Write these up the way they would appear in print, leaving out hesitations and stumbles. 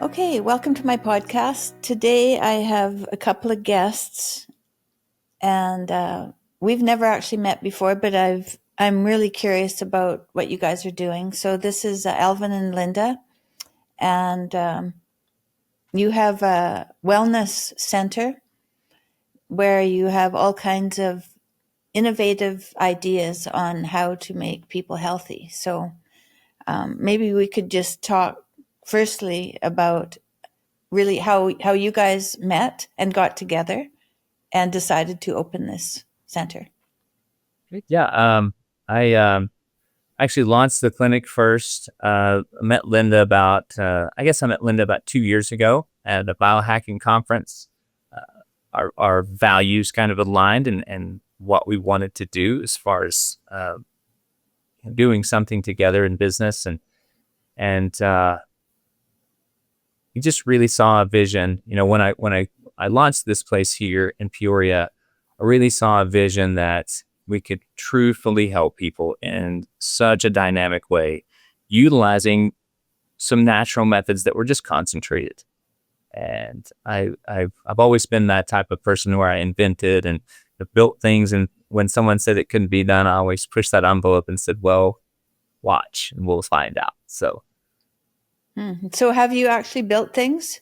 Okay, welcome to my podcast. Today I have a couple of guests, and we've never actually met before, but I'm really curious about what you guys are doing. So this is Alvin and Linda, and you have a wellness center where you have all kinds of innovative ideas on how to make people healthy. So maybe we could just talk firstly about really how you guys met and got together and decided to open this center. Yeah, I actually launched the clinic first. I met Linda about 2 years ago at a biohacking conference. Our values kind of aligned and what we wanted to do as far as doing something together in business, and we just really saw a vision. When I launched this place here in Peoria, I really saw a vision that we could truthfully help people in such a dynamic way, utilizing some natural methods that were just concentrated. And I've always been that type of person where I invented and built things. And when someone said it couldn't be done, I always pushed that envelope and said, well, watch and we'll find out. So So have you actually built things?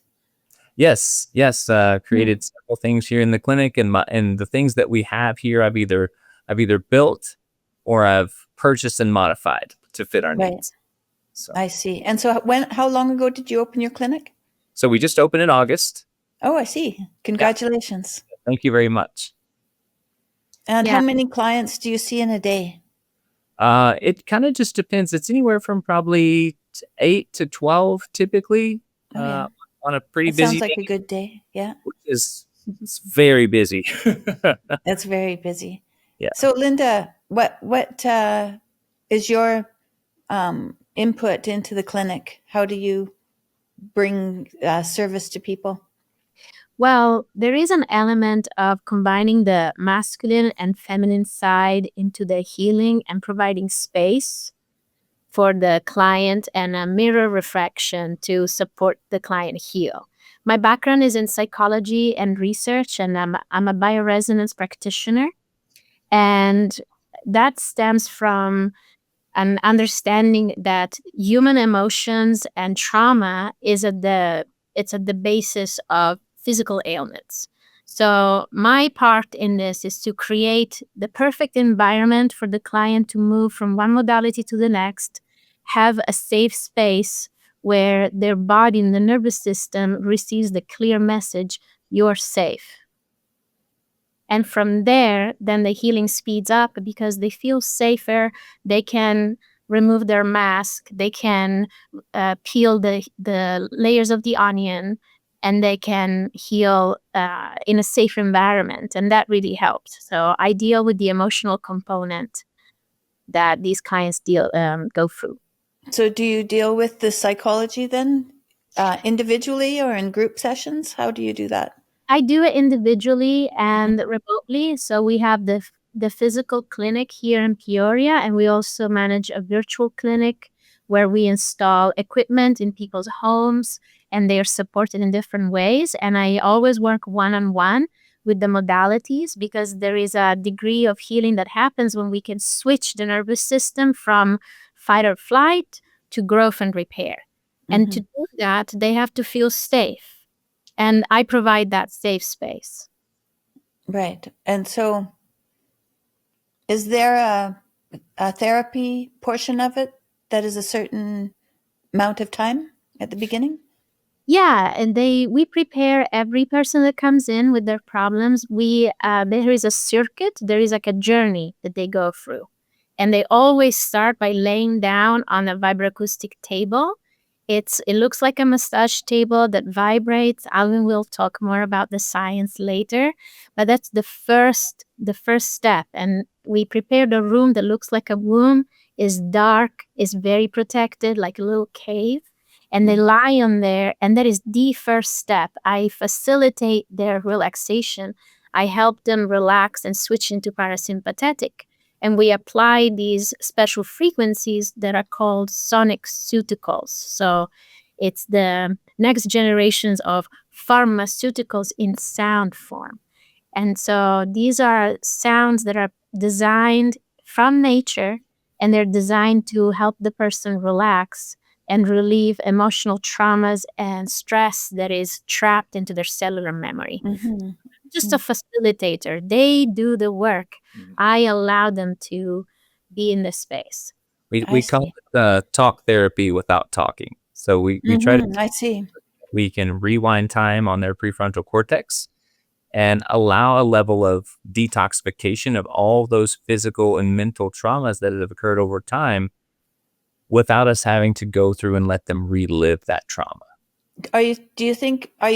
yes, created several things here in the clinic, and the things that we have here, I've either built or I've purchased and modified to fit our Right. needs. So, I see. And so how long ago did you open your clinic? so we just opened in August. Oh, I see. Congratulations. Thank you very much. And Yeah. how many clients do you see in a day? It kind of just depends. It's anywhere from probably 8 to 12 typically. Oh, yeah. On a pretty That busy sounds like day, a good day. Yeah, which is it's very busy. that's very busy. Yeah. So Linda, what is your input into the clinic? How do you bring service to people? Well, there is an element of combining the masculine and feminine side into the healing and providing space for the client and a mirror reflection to support the client heal. My background is in psychology and research, and I'm a bioresonance practitioner. And that stems from an understanding that human emotions and trauma it's at the basis of physical ailments. So my part in this is to create the perfect environment for the client to move from one modality to the next, have a safe space where their body and the nervous system receives the clear message, you're safe. And from there, then the healing speeds up because they feel safer. They can remove their mask. They can peel the layers of the onion, and they can heal in a safe environment. And that really helps. So I deal with the emotional component that these clients go through. So do you deal with the psychology then individually or in group sessions? How do you do that? I do it individually and remotely. So we have the physical clinic here in Peoria, and we also manage a virtual clinic where we install equipment in people's homes, and they are supported in different ways. And I always work one-on-one with the modalities because there is a degree of healing that happens when we can switch the nervous system from fight or flight to growth and repair. And to do that, they have to feel safe. And I provide that safe space. Right. And so is there a therapy portion of it that is a certain amount of time at the beginning? Yeah, and we prepare every person that comes in with their problems. There is a circuit, there is like a journey that they go through. And they always start by laying down on a vibro-acoustic table. It looks like a massage table that vibrates. Alvin will talk more about the science later, but that's the first step. And we prepare the room that looks like a womb, is dark, is very protected, like a little cave. And they lie on there, and that is the first step. I facilitate their relaxation. I help them relax and switch into parasympathetic. And we apply these special frequencies that are called sonic pharmaceuticals. So It's the next generations of pharmaceuticals in sound form. And so these are sounds that are designed from nature, and they're designed to help the person relax and relieve emotional traumas and stress that is trapped into their cellular memory. Mm-hmm. Just a facilitator. They do the work. I allow them to be in the space. We call it talk therapy without talking. So we try to I see. we can rewind time on their prefrontal cortex and allow a level of detoxification of all those physical and mental traumas that have occurred over time without us having to go through and let them relive that trauma. Are you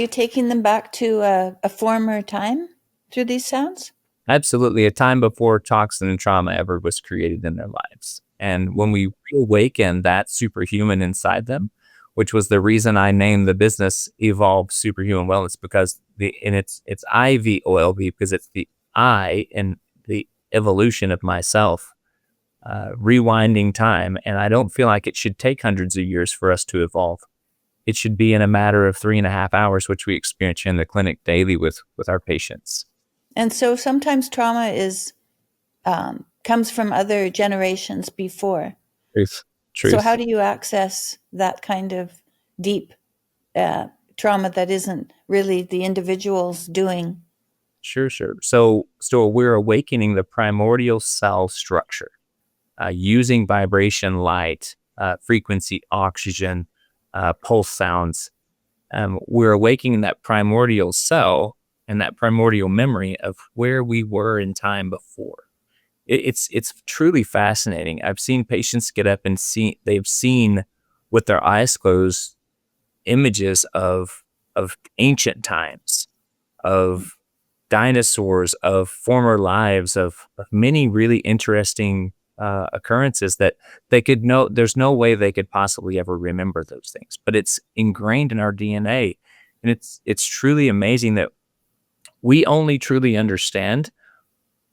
taking them back to a former time through these sounds? Absolutely. A time before toxin and trauma ever was created in their lives. And when we reawaken that superhuman inside them, which was the reason I named the business Evolve Superhuman Wellness, because it's IVOLV, because it's the I and the evolution of myself, rewinding time. And I don't feel like it should take hundreds of years for us to evolve. It should be in a matter of 3.5 hours, which we experience in the clinic daily with our patients. And so sometimes trauma comes from other generations before. Truth. So how do you access that kind of deep trauma that isn't really the individual's doing? Sure. So we're awakening the primordial cell structure using vibration, light, frequency, oxygen, pulse sounds. We're awakening that primordial cell and that primordial memory of where we were in time before. It's truly fascinating. I've seen patients get up and they've seen with their eyes closed images of ancient times, of dinosaurs, of former lives, of many really interesting occurrences that they could know. There's no way they could possibly ever remember those things, but it's ingrained in our DNA. And it's truly amazing that we only truly understand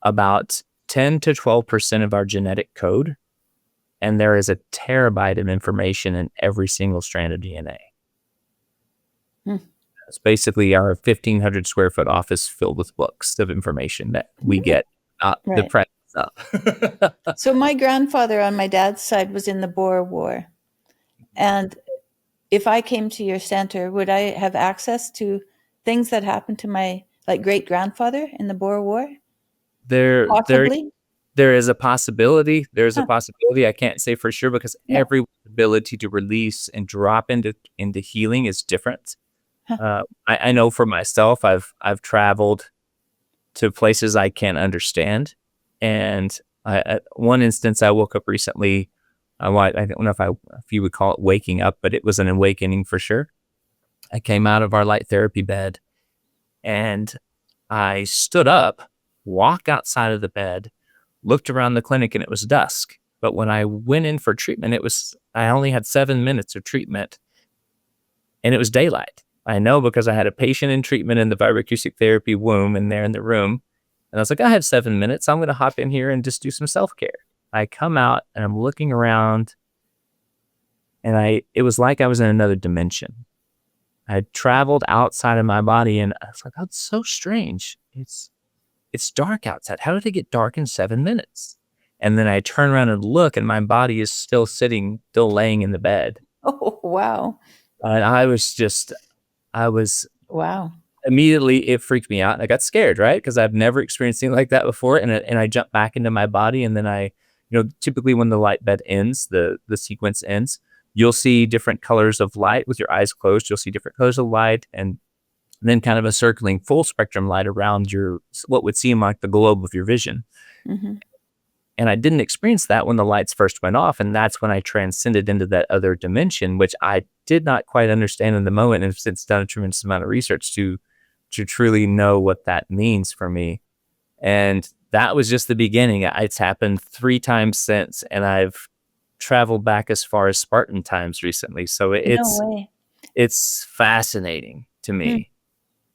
about 10 to 12% of our genetic code, and there is a terabyte of information in every single strand of DNA. It's basically our 1,500 square foot office filled with books of information that we get, the press stuff. So my grandfather on my dad's side was in the Boer War. And if I came to your center, would I have access to things that happened to my great-grandfather in the Boer War? Possibly? There is a possibility. There's a possibility. I can't say for sure because everyone's ability to release and drop into healing is different. I know for myself, I've traveled to places I can't understand, and at one instance, I woke up recently. I don't know if you would call it waking up, but it was an awakening for sure. I came out of our light therapy bed, and I stood up, walked outside of the bed, looked around the clinic, and it was dusk. But when I went in for treatment, I only had 7 minutes of treatment, and it was daylight. I know because I had a patient in treatment in the vibro-acoustic therapy womb in there in the room. And I was like, I have 7 minutes. I'm going to hop in here and just do some self-care. I come out and I'm looking around, and it was like I was in another dimension. I had traveled outside of my body, and I was like, that's so strange. It's dark outside. How did it get dark in 7 minutes? And then I turn around and look, and my body is still laying in the bed. Oh, wow. And wow. Immediately it freaked me out. I got scared, right? Because I've never experienced anything like that before. And I jumped back into my body. And then typically when the light bed ends, the sequence ends, you'll see different colors of light with your eyes closed. You'll see different colors of light, and then kind of a circling full spectrum light around what would seem like the globe of your vision. Mm-hmm. And I didn't experience that when the lights first went off. And that's when I transcended into that other dimension, which I did not quite understand in the moment. And have since done a tremendous amount of research to truly know what that means for me. And that was just the beginning. It's happened 3 times since, and I've traveled back as far as Spartan times recently. So it's fascinating to me.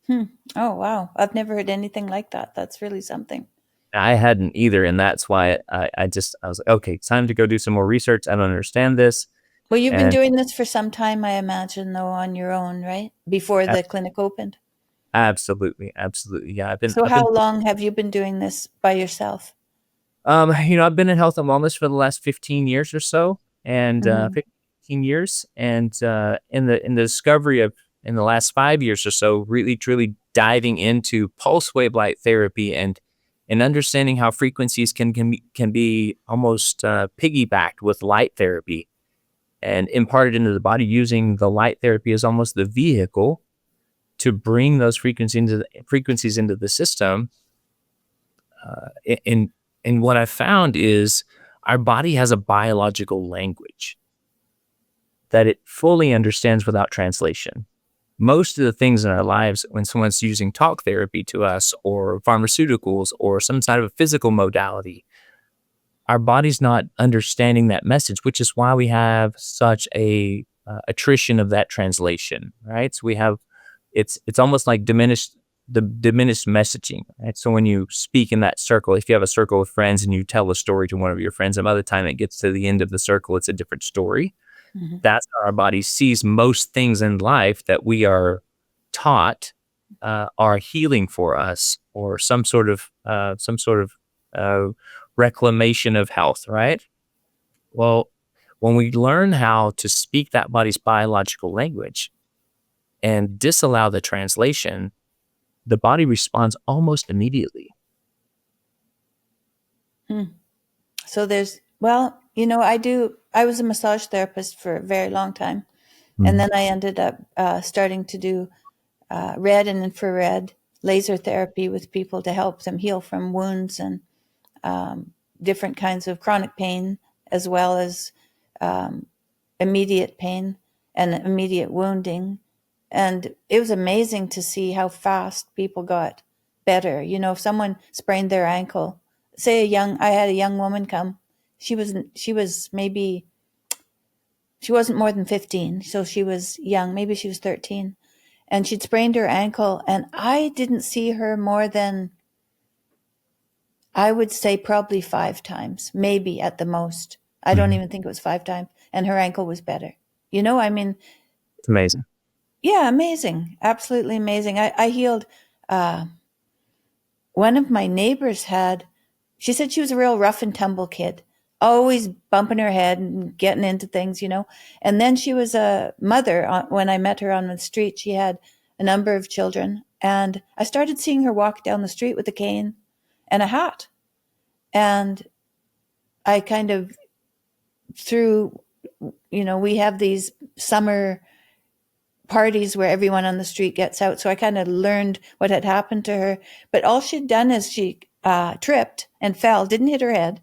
Oh, wow. I've never heard anything like that. That's really something. I hadn't either, and that's why I was like, okay, it's time to go do some more research. I don't understand this. Well, you've been And doing this for some time, I imagine, though, on your own, right? Before the clinic opened. absolutely, absolutely. Yeah, So how long have you been doing this by yourself? I've been in health and wellness for the last 15 years or so, and Mhm. 15 years, and in the discovery of in the last 5 years or so, really truly diving into pulse wave light therapy and understanding how frequencies can be almost piggybacked with light therapy and imparted into the body, using the light therapy as almost the vehicle to bring those frequencies into the system. And what I found is our body has a biological language that it fully understands without translation. Most of the things in our lives, when someone's using talk therapy to us or pharmaceuticals or some sort of physical modality, our body's not understanding that message, which is why we have such a attrition of that translation, right? So we have it's almost like diminished messaging, right? So when you speak in that circle, if you have a circle of friends and you tell a story to one of your friends, and by the time it gets to the end of the circle, it's a different story. Mhm. That's how our body sees most things in life that we are taught are healing for us, or some sort of uh, reclamation of health, right? Well, when we learn how to speak that body's biological language and disallow the translation, the body responds almost immediately. Hmm. So I was a massage therapist for a very long time. And then I ended up starting to do red and infrared laser therapy with people to help them heal from wounds and different kinds of chronic pain, as well as immediate pain and immediate wounding. And it was amazing to see how fast people got better. If someone sprained their ankle, I had a young woman come. She wasn't more than 15, so she was young. Maybe she was 13. And she'd sprained her ankle, and I didn't see her more than, I would say, probably 5 times, maybe at the most. I don't even think it was 5 times. And her ankle was better. I mean, It's amazing. yeah, amazing. Absolutely amazing. I healed, one of my neighbors she said she was a real rough and tumble kid, always bumping her head and getting into things. And then she was a mother. When I met her on the street, she had a number of children. And I started seeing her walk down the street with a cane and a hat. And I kind of we have these summer parties where everyone on the street gets out. So I kind of learned what had happened to her. But all she'd done is she tripped and fell, didn't hit her head,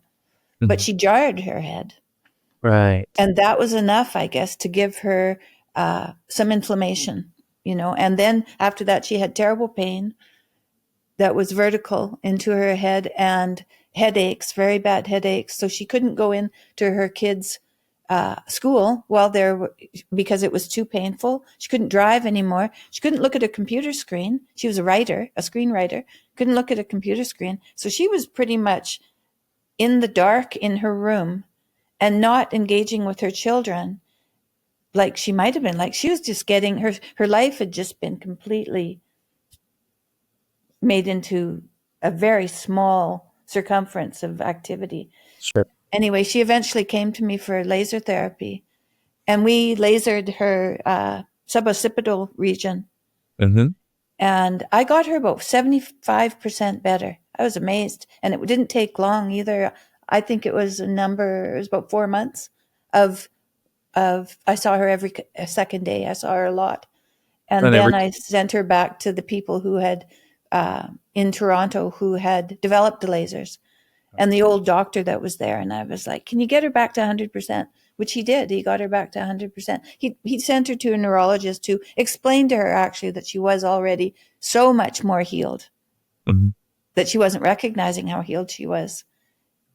but she jarred her head. Right. And that was enough, I guess, to give her some inflammation, And then after that, she had terrible pain that was vertical into her head and headaches, very bad headaches. So she couldn't go into her kids' school because it was too painful. She couldn't drive anymore. She couldn't look at a computer screen. She was a screenwriter, couldn't look at a computer screen. So she was pretty much in the dark in her room and not engaging with her children like she might have been. Like she was just getting her life had just been completely made into a very small circumference of activity. Sure. Anyway, she eventually came to me for laser therapy, and we lasered her suboccipital region. And I got her about 75% better. I was amazed. And it didn't take long either. I think it was about 4 months of I saw her every second day. I saw her a lot. And then I sent her back to the people who had in Toronto who had developed the lasers and the old doctor that was there. And I was like, can you get her back to 100%? Which he did. He got her back to 100%. He sent her to a neurologist to explain to her actually that she was already so much more healed, that she wasn't recognizing how healed she was.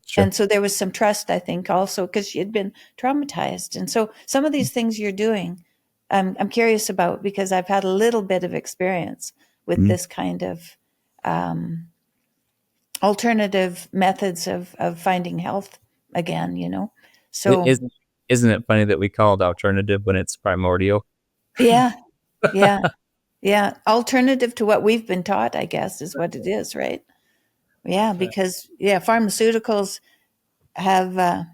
Sure. And so there was some trust, I think, also because she had been traumatized. And so some of these things you're doing, I'm curious about because I've had a little bit of experience with this kind of alternative methods of finding health again, So Isn't it funny that we call it alternative when it's primordial? Yeah, yeah, yeah. Alternative to what we've been taught, I guess, is what it is, right? Yeah, because pharmaceuticals have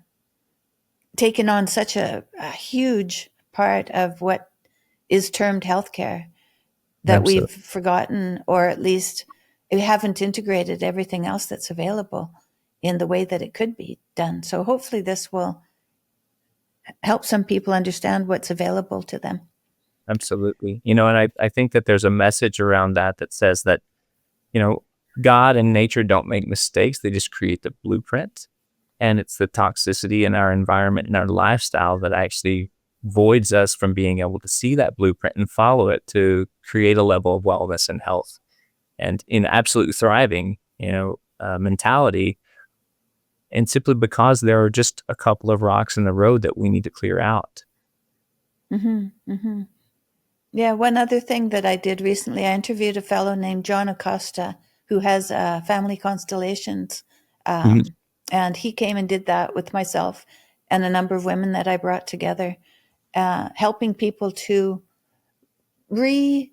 taken on such a huge part of what is termed healthcare that we've Absolutely. forgotten, or at least we haven't integrated everything else that's available in the way that it could be done. So hopefully this will help some people understand what's available to them. Absolutely. And I think that there's a message around that says that, God and nature don't make mistakes. They just create the blueprint. And it's the toxicity in our environment and our lifestyle that actually voids us from being able to see that blueprint and follow it to create a level of wellness and health. And in absolute thriving, mentality. And simply because there are just a couple of rocks in the road that we need to clear out. Mm-hmm, mm-hmm. Yeah, one other thing that I did recently, I interviewed a fellow named John Acosta who has family constellations. And he came and did that with myself and a number of women that I brought together, helping people to relearn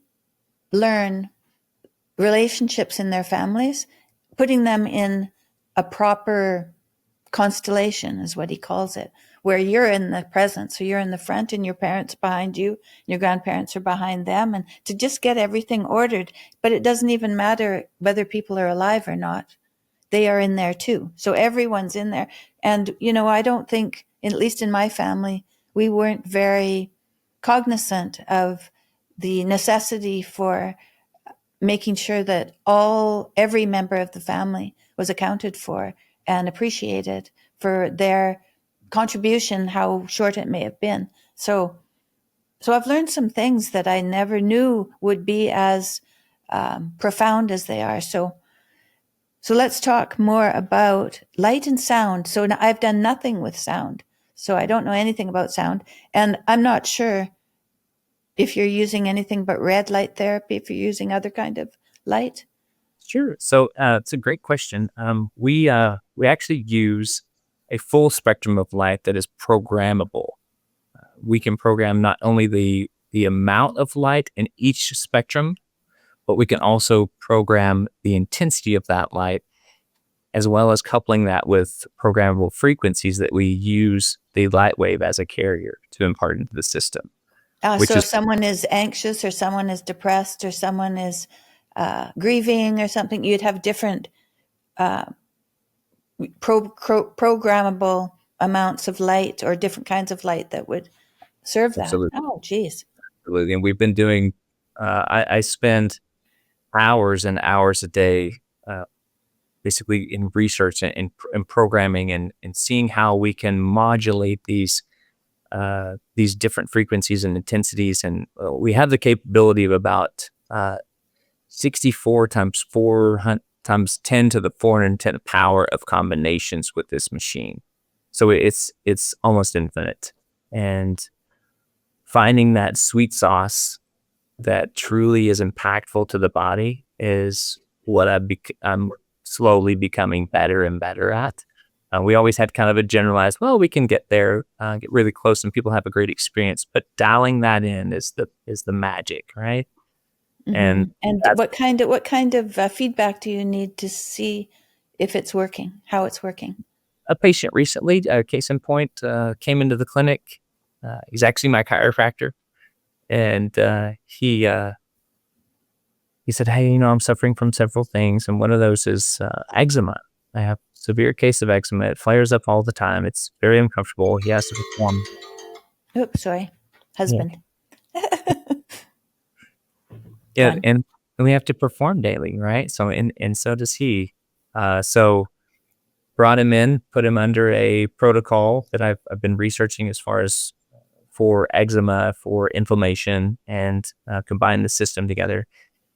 relationships in their families, putting them in a proper constellation is what he calls it, where you're in the present. So you're in the front and your parents behind you, your grandparents are behind them, and to just get everything ordered. But it doesn't even matter whether people are alive or not. They are in there too. So everyone's in there. And, I don't think, at least in my family, we weren't very cognizant of the necessity for making sure that every member of the family was accounted for and appreciated for their contribution, how short it may have been. So I've learned some things that I never knew would be as profound as they are. So let's talk more about light and sound. So now I've done nothing with sound, so I don't know anything about sound, and I'm not sure if you're using anything but red light therapy, if you're using other kind of light. Sure. So it's a great question. We actually use a full spectrum of light that is programmable. We can program not only the amount of light in each spectrum, but we can also program the intensity of that light, as well as coupling that with programmable frequencies that we use the light wave as a carrier to impart into the system. So if someone is anxious or someone is depressed or someone is grieving or something, you'd have different programmable amounts of light or different kinds of light that would serve that. Absolutely. Oh, geez. Absolutely. And we've been doing, I spend hours and hours a day basically in research and programming and seeing how we can modulate these different frequencies and intensities. And we have the capability of about 64 times 400 times 10 to the 410 power of combinations with this machine. So it's almost infinite. And finding that sweet sauce that truly is impactful to the body is what I'm slowly becoming better and better at. We always had kind of a generalized, well, we can get there, get really close, and people have a great experience. But dialing that in is the magic, right? Mm-hmm. And what kind of feedback do you need to see if it's working, how it's working? A patient recently, case in point, came into the clinic. He's actually my chiropractor, and he said, "Hey, I'm suffering from several things, and one of those is eczema. I have a severe case of eczema. It flares up all the time. It's very uncomfortable. He has to perform." Oops, sorry, husband. Yeah, and we have to perform daily, right? So and so does he. So brought him in, put him under a protocol that I've been researching as far as for eczema, for inflammation, and combined the system together.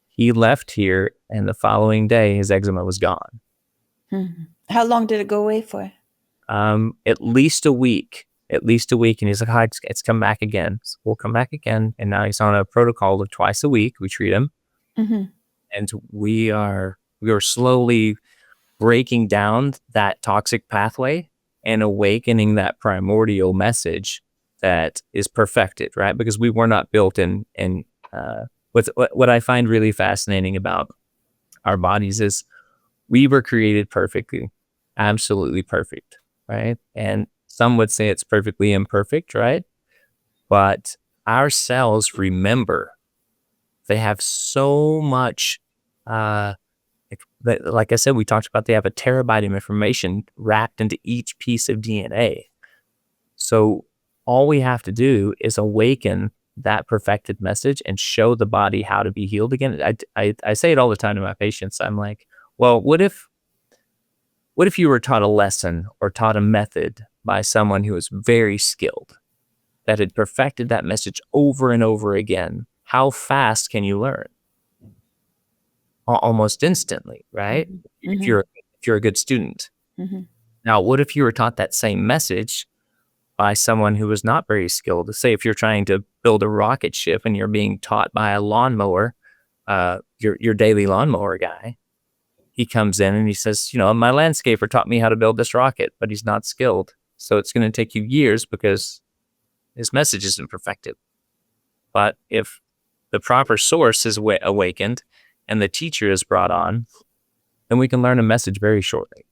He left here, and the following day, his eczema was gone. Mm-hmm. How long did it go away for? At least a week. And he's like, "Hi, it's come back again." So we'll come back again, and now he's on a protocol of twice a week. We treat him, and we are slowly breaking down that toxic pathway and awakening that primordial message that is perfected, right? Because we were not built in what I find really fascinating about our bodies is we were created perfectly, absolutely perfect, right? And some would say it's perfectly imperfect, right? But our cells remember. They have so much, like I said, we talked about they have a terabyte of information wrapped into each piece of DNA. So all we have to do is awaken that perfected message and show the body how to be healed again. I say it all the time to my patients. I'm like, well, what if you were taught a lesson or taught a method by someone who was very skilled, that had perfected that message over and over again? How fast can you learn? Almost instantly, right? Mm-hmm. If you're a good student. Mm-hmm. Now, what if you were taught that same message by someone who was not very skilled? Say if you're trying to build a rocket ship and you're being taught by a lawnmower, your daily lawnmower guy. He comes in and he says, my landscaper taught me how to build this rocket, but he's not skilled. So it's going to take you years because his message isn't perfected. But if the proper source is awakened and the teacher is brought on, then we can learn a message very shortly.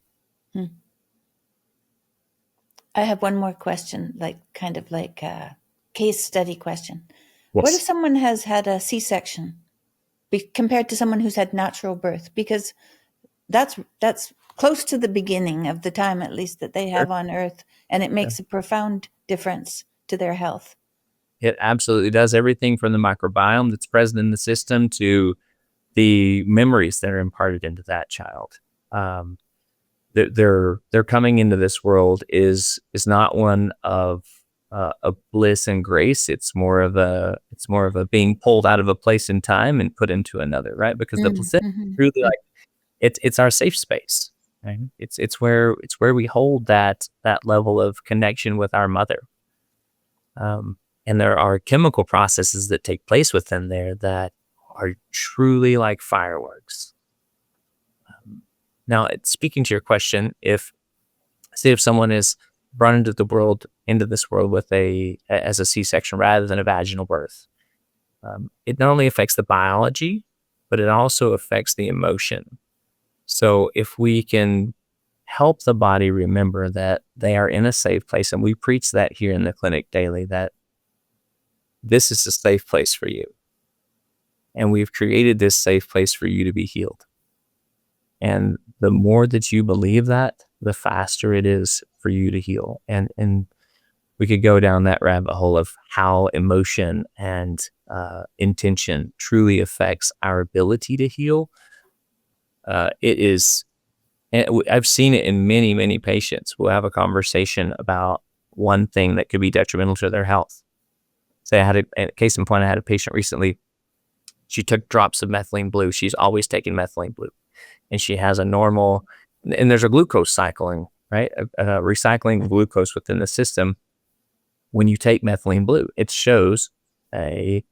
I have one more question, kind of like a case study question. Yes. What if someone has had a C-section compared to someone who's had natural birth? Because that's close to the beginning of the time, at least, that they have on Earth, and it makes a profound difference to their health. It absolutely does. Everything from the microbiome that's present in the system to the memories that are imparted into that child. They're coming into this world is not one of bliss and grace. It's more of a being pulled out of a place in time and put into another, right? Because the placenta is really like it's our safe space, right? It's where we hold that level of connection with our mother. And there are chemical processes that take place within there that are truly like fireworks. Now, speaking to your question, if someone is brought into this world with as a C-section rather than a vaginal birth, it not only affects the biology, but it also affects the emotion. So if we can help the body remember that they are in a safe place, and we preach that here in the clinic daily, that this is a safe place for you. And we've created this safe place for you to be healed. And the more that you believe that, the faster it is for you to heal. And we could go down that rabbit hole of how emotion and intention truly affects our ability to heal. It is, and I've seen it in many, many patients who have a conversation about one thing that could be detrimental to their health. Say I had a case in point, I had a patient recently. She took drops of methylene blue. She's always taken methylene blue. And she has a normal, and there's a glucose cycling, right? Recycling glucose within the system. When you take methylene blue, it shows a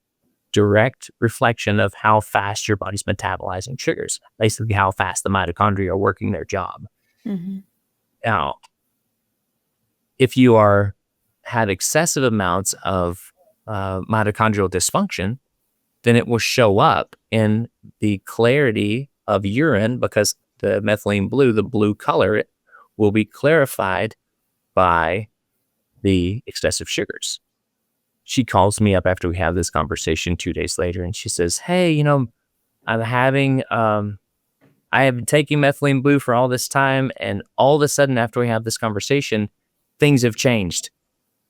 direct reflection of how fast your body's metabolizing sugars, basically how fast the mitochondria are working their job. Mm-hmm. Now, if you had excessive amounts of mitochondrial dysfunction, then it will show up in the clarity of urine, because the methylene blue, the blue color, will be clarified by the excessive sugars. She calls me up after we have this conversation 2 days later, and she says, hey, I'm having, I have been taking methylene blue for all this time, and all of a sudden after we have this conversation, things have changed.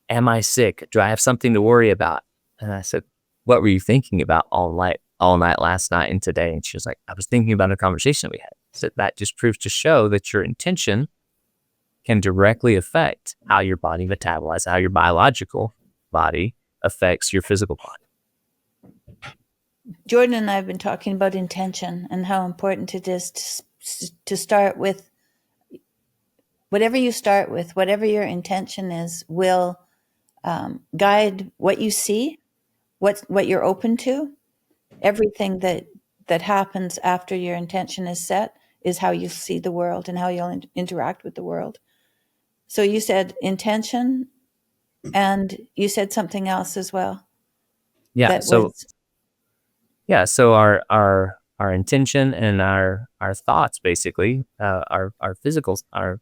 Am I sick? Do I have something to worry about? And I said, what were you thinking about all night last night and today? And she was like, I was thinking about a conversation we had. So that just proves to show that your intention can directly affect how your body metabolizes, how your biological body affects your physical body. Jordan and I have been talking about intention and how important it is to start with whatever you start with, whatever your intention is, will guide what you see, what you're open to. Everything that happens after your intention is set is how you see the world and how you'll interact with the world. So you said intention, and you said something else as well. Yeah. That So was so our intention and our thoughts, basically, our physicals, our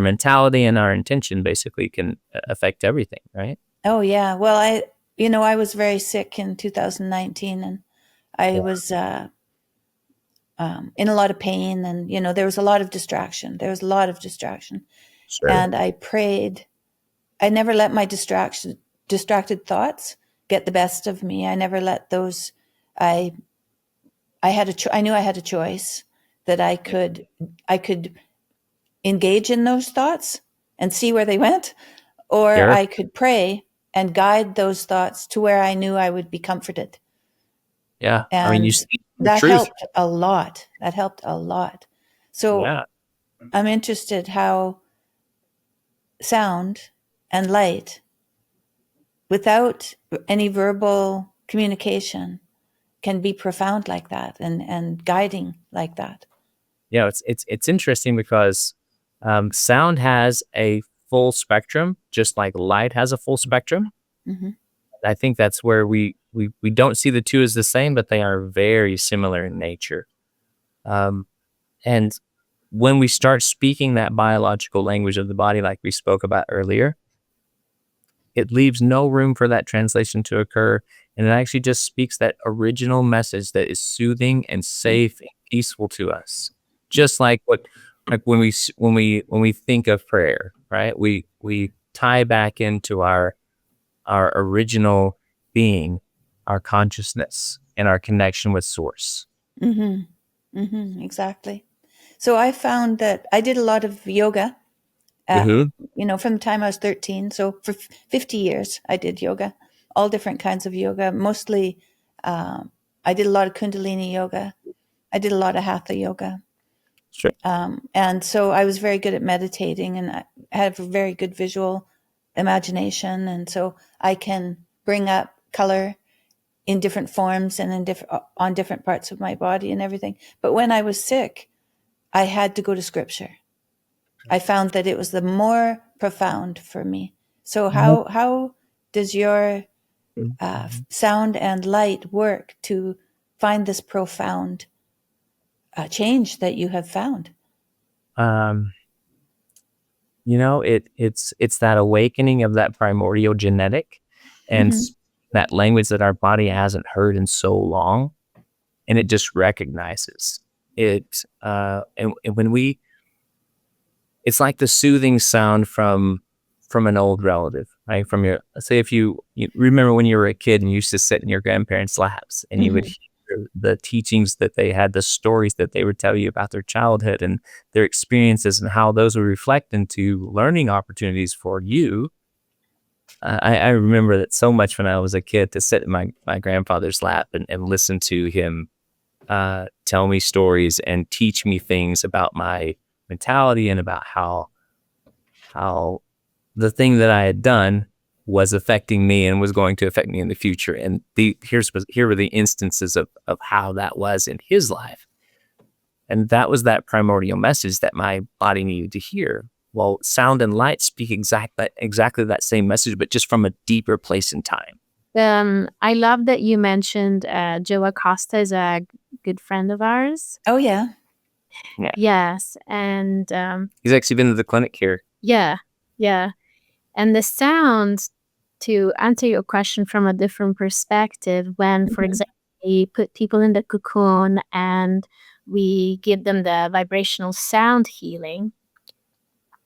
mentality and our intention basically can affect everything, right? oh yeah. Well, I was very sick in 2019, and I was in a lot of pain, and there was a lot of distraction. Sure. And I prayed. I never let my distracted thoughts get the best of me. I never let those. I I knew I had a choice, that I could engage in those thoughts and see where they went, or Sure. I could pray and guide those thoughts to where I knew I would be comforted. Yeah. I mean, you And see the that truth. helped a lot. So Yeah. I'm interested how sound and light, without any verbal communication, can be profound like that, and guiding like that. Yeah. It's interesting because sound has a full spectrum, just like light has a full spectrum. Mm-hmm. I think that's where we don't see the two as the same, but they are very similar in nature. And when we start speaking that biological language of the body, like we spoke about earlier, it leaves no room for that translation to occur. And it actually just speaks that original message that is soothing and safe and peaceful to us. Just like when we think of prayer, right? We tie back into our original being, our consciousness, and our connection with source. Mm-hmm. Mm-hmm. Exactly. So I found that I did a lot of yoga, from the time I was 13. So for 50 years, I did yoga, all different kinds of yoga. Mostly, I did a lot of Kundalini yoga. I did a lot of Hatha yoga. Sure. And so I was very good at meditating, and I have a very good visual imagination. And so I can bring up color in different forms and on different parts of my body and everything. But when I was sick, I had to go to scripture. I found that it was the more profound for me. So how does your sound and light work to find this profound change that you have found? It's that awakening of that primordial genetic and that language that our body hasn't heard in so long, and it just recognizes it. And when it's like the soothing sound from an old relative, right? From say if you remember when you were a kid and you used to sit in your grandparents' laps and you would hear the teachings that they had, the stories that they would tell you about their childhood and their experiences, and how those would reflect into learning opportunities for you. I remember that so much when I was a kid, to sit in my grandfather's lap and listen to him tell me stories and teach me things about my mentality and about how the thing that I had done was affecting me and was going to affect me in the future. And here were the instances of how that was in his life. And that was that primordial message that my body needed to hear. Well, sound and light speak exactly that same message, but just from a deeper place in time. I love that you mentioned Joe Acosta is a good friend of ours. Oh, yeah. Yeah. Yes. And he's actually been to the clinic here. Yeah. And the sound, to answer your question from a different perspective, when, for example, we put people in the cocoon and we give them the vibrational sound healing,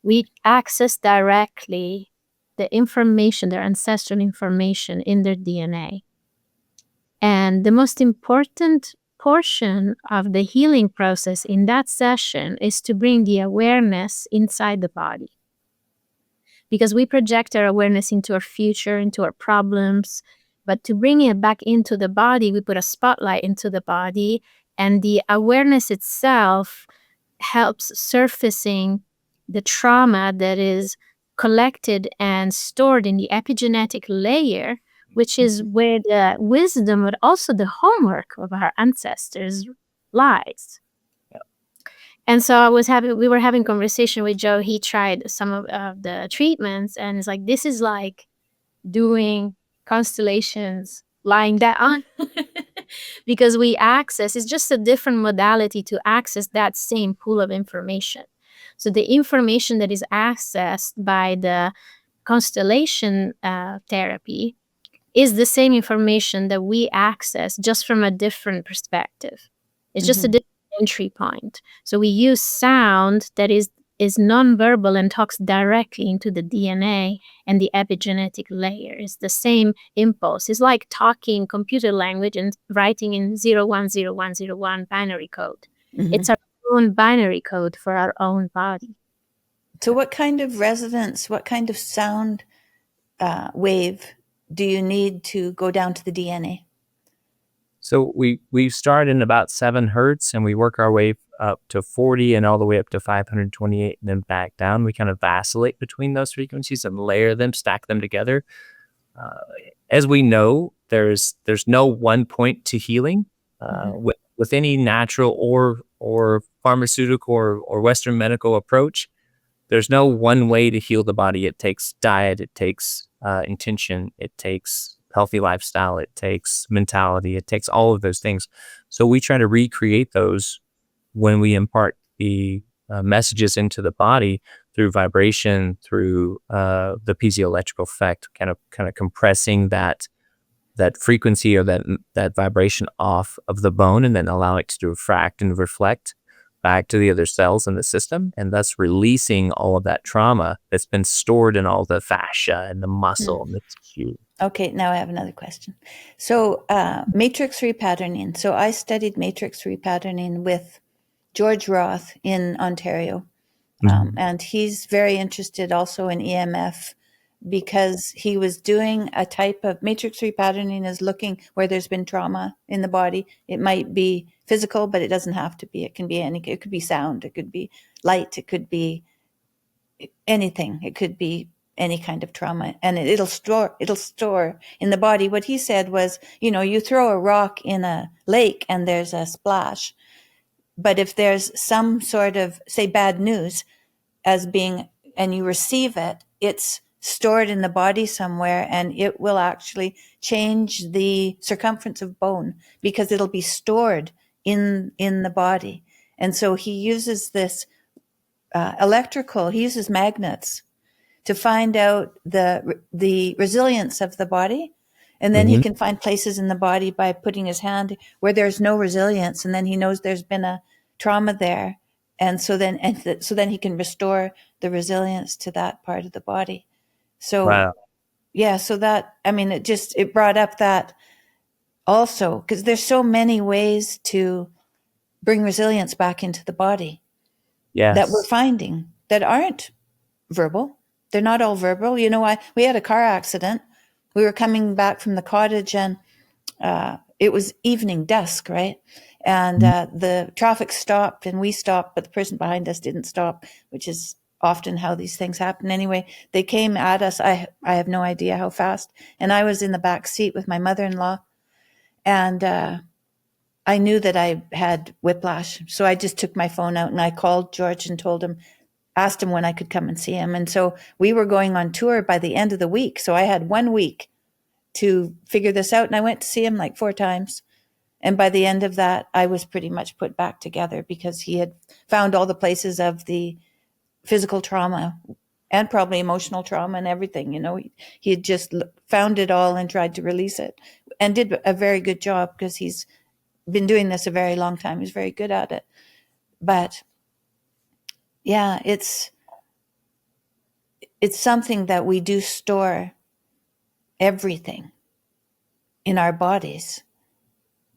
we access directly the information, their ancestral information in their DNA. And the most important portion of the healing process in that session is to bring the awareness inside the body. Because we project our awareness into our future, into our problems, but to bring it back into the body, we put a spotlight into the body, and the awareness itself helps surfacing the trauma that is collected and stored in the epigenetic layer, which is where the wisdom, but also the homework of our ancestors lies. And so we were having conversation with Joe. He tried some of the treatments, and it's like, this is like doing constellations lying down. Because it's just a different modality to access that same pool of information. So the information that is accessed by the constellation therapy is the same information that we access, just from a different perspective. It's just a different entry point. So we use sound that is nonverbal and talks directly into the DNA and the epigenetic layer. It's the same impulse. It's like talking computer language and writing in 010101 binary code. It's our own binary code for our own body. So what kind of resonance, what kind of sound wave do you need to go down to the DNA? So we start in about 7 hertz, and we work our way up to 40 and all the way up to 528, and then back down. We kind of vacillate between those frequencies and layer them, stack them together. As we know, there's no one point to healing. With any natural or pharmaceutical or Western medical approach, there's no one way to heal the body. It takes diet, it takes intention, it takes healthy lifestyle, it takes mentality, it takes all of those things. So we try to recreate those when we impart the messages into the body through vibration, through the piezoelectrical effect, kind of compressing that frequency or that vibration off of the bone, and then allow it to refract and reflect back to the other cells in the system, and thus releasing all of that trauma that's been stored in all the fascia and the muscle and the tissue. Okay, now I have another question. So matrix repatterning. So I studied matrix repatterning with George Roth in Ontario. And he's very interested also in EMF, because he was doing a type of matrix repatterning is looking where there's been trauma in the body. It might be physical, but it doesn't have to be. It can be it could be sound, it could be light, it could be anything. It could be any kind of trauma, and it'll store in the body. What he said was, you throw a rock in a lake and there's a splash. But if there's some sort of, say, bad news and you receive it, it's stored in the body somewhere, and it will actually change the circumference of bone because it'll be stored in the body. And so he uses this he uses magnets to find out the resilience of the body. And then he can find places in the body by putting his hand where there's no resilience. And then he knows there's been a trauma there. And so then he can restore the resilience to that part of the body. So, wow. Yeah, so that, it brought up that also, because there's so many ways to bring resilience back into the body that we're finding that aren't verbal. They're not all verbal. We had a car accident. We were coming back from the cottage, and it was evening, dusk, right? And the traffic stopped, and we stopped, but the person behind us didn't stop, which is often how these things happen. Anyway, they came at us. I have no idea how fast. And I was in the back seat with my mother-in-law, and I knew that I had whiplash. So I just took my phone out and I called George and asked him when I could come and see him. And so we were going on tour by the end of the week. So I had 1 week to figure this out. And I went to see him like 4 times. And by the end of that, I was pretty much put back together, because he had found all the places of the physical trauma and probably emotional trauma and everything. He had just found it all and tried to release it, and did a very good job, because he's been doing this a very long time. He's very good at it. But yeah, it's something that we do store everything in our bodies.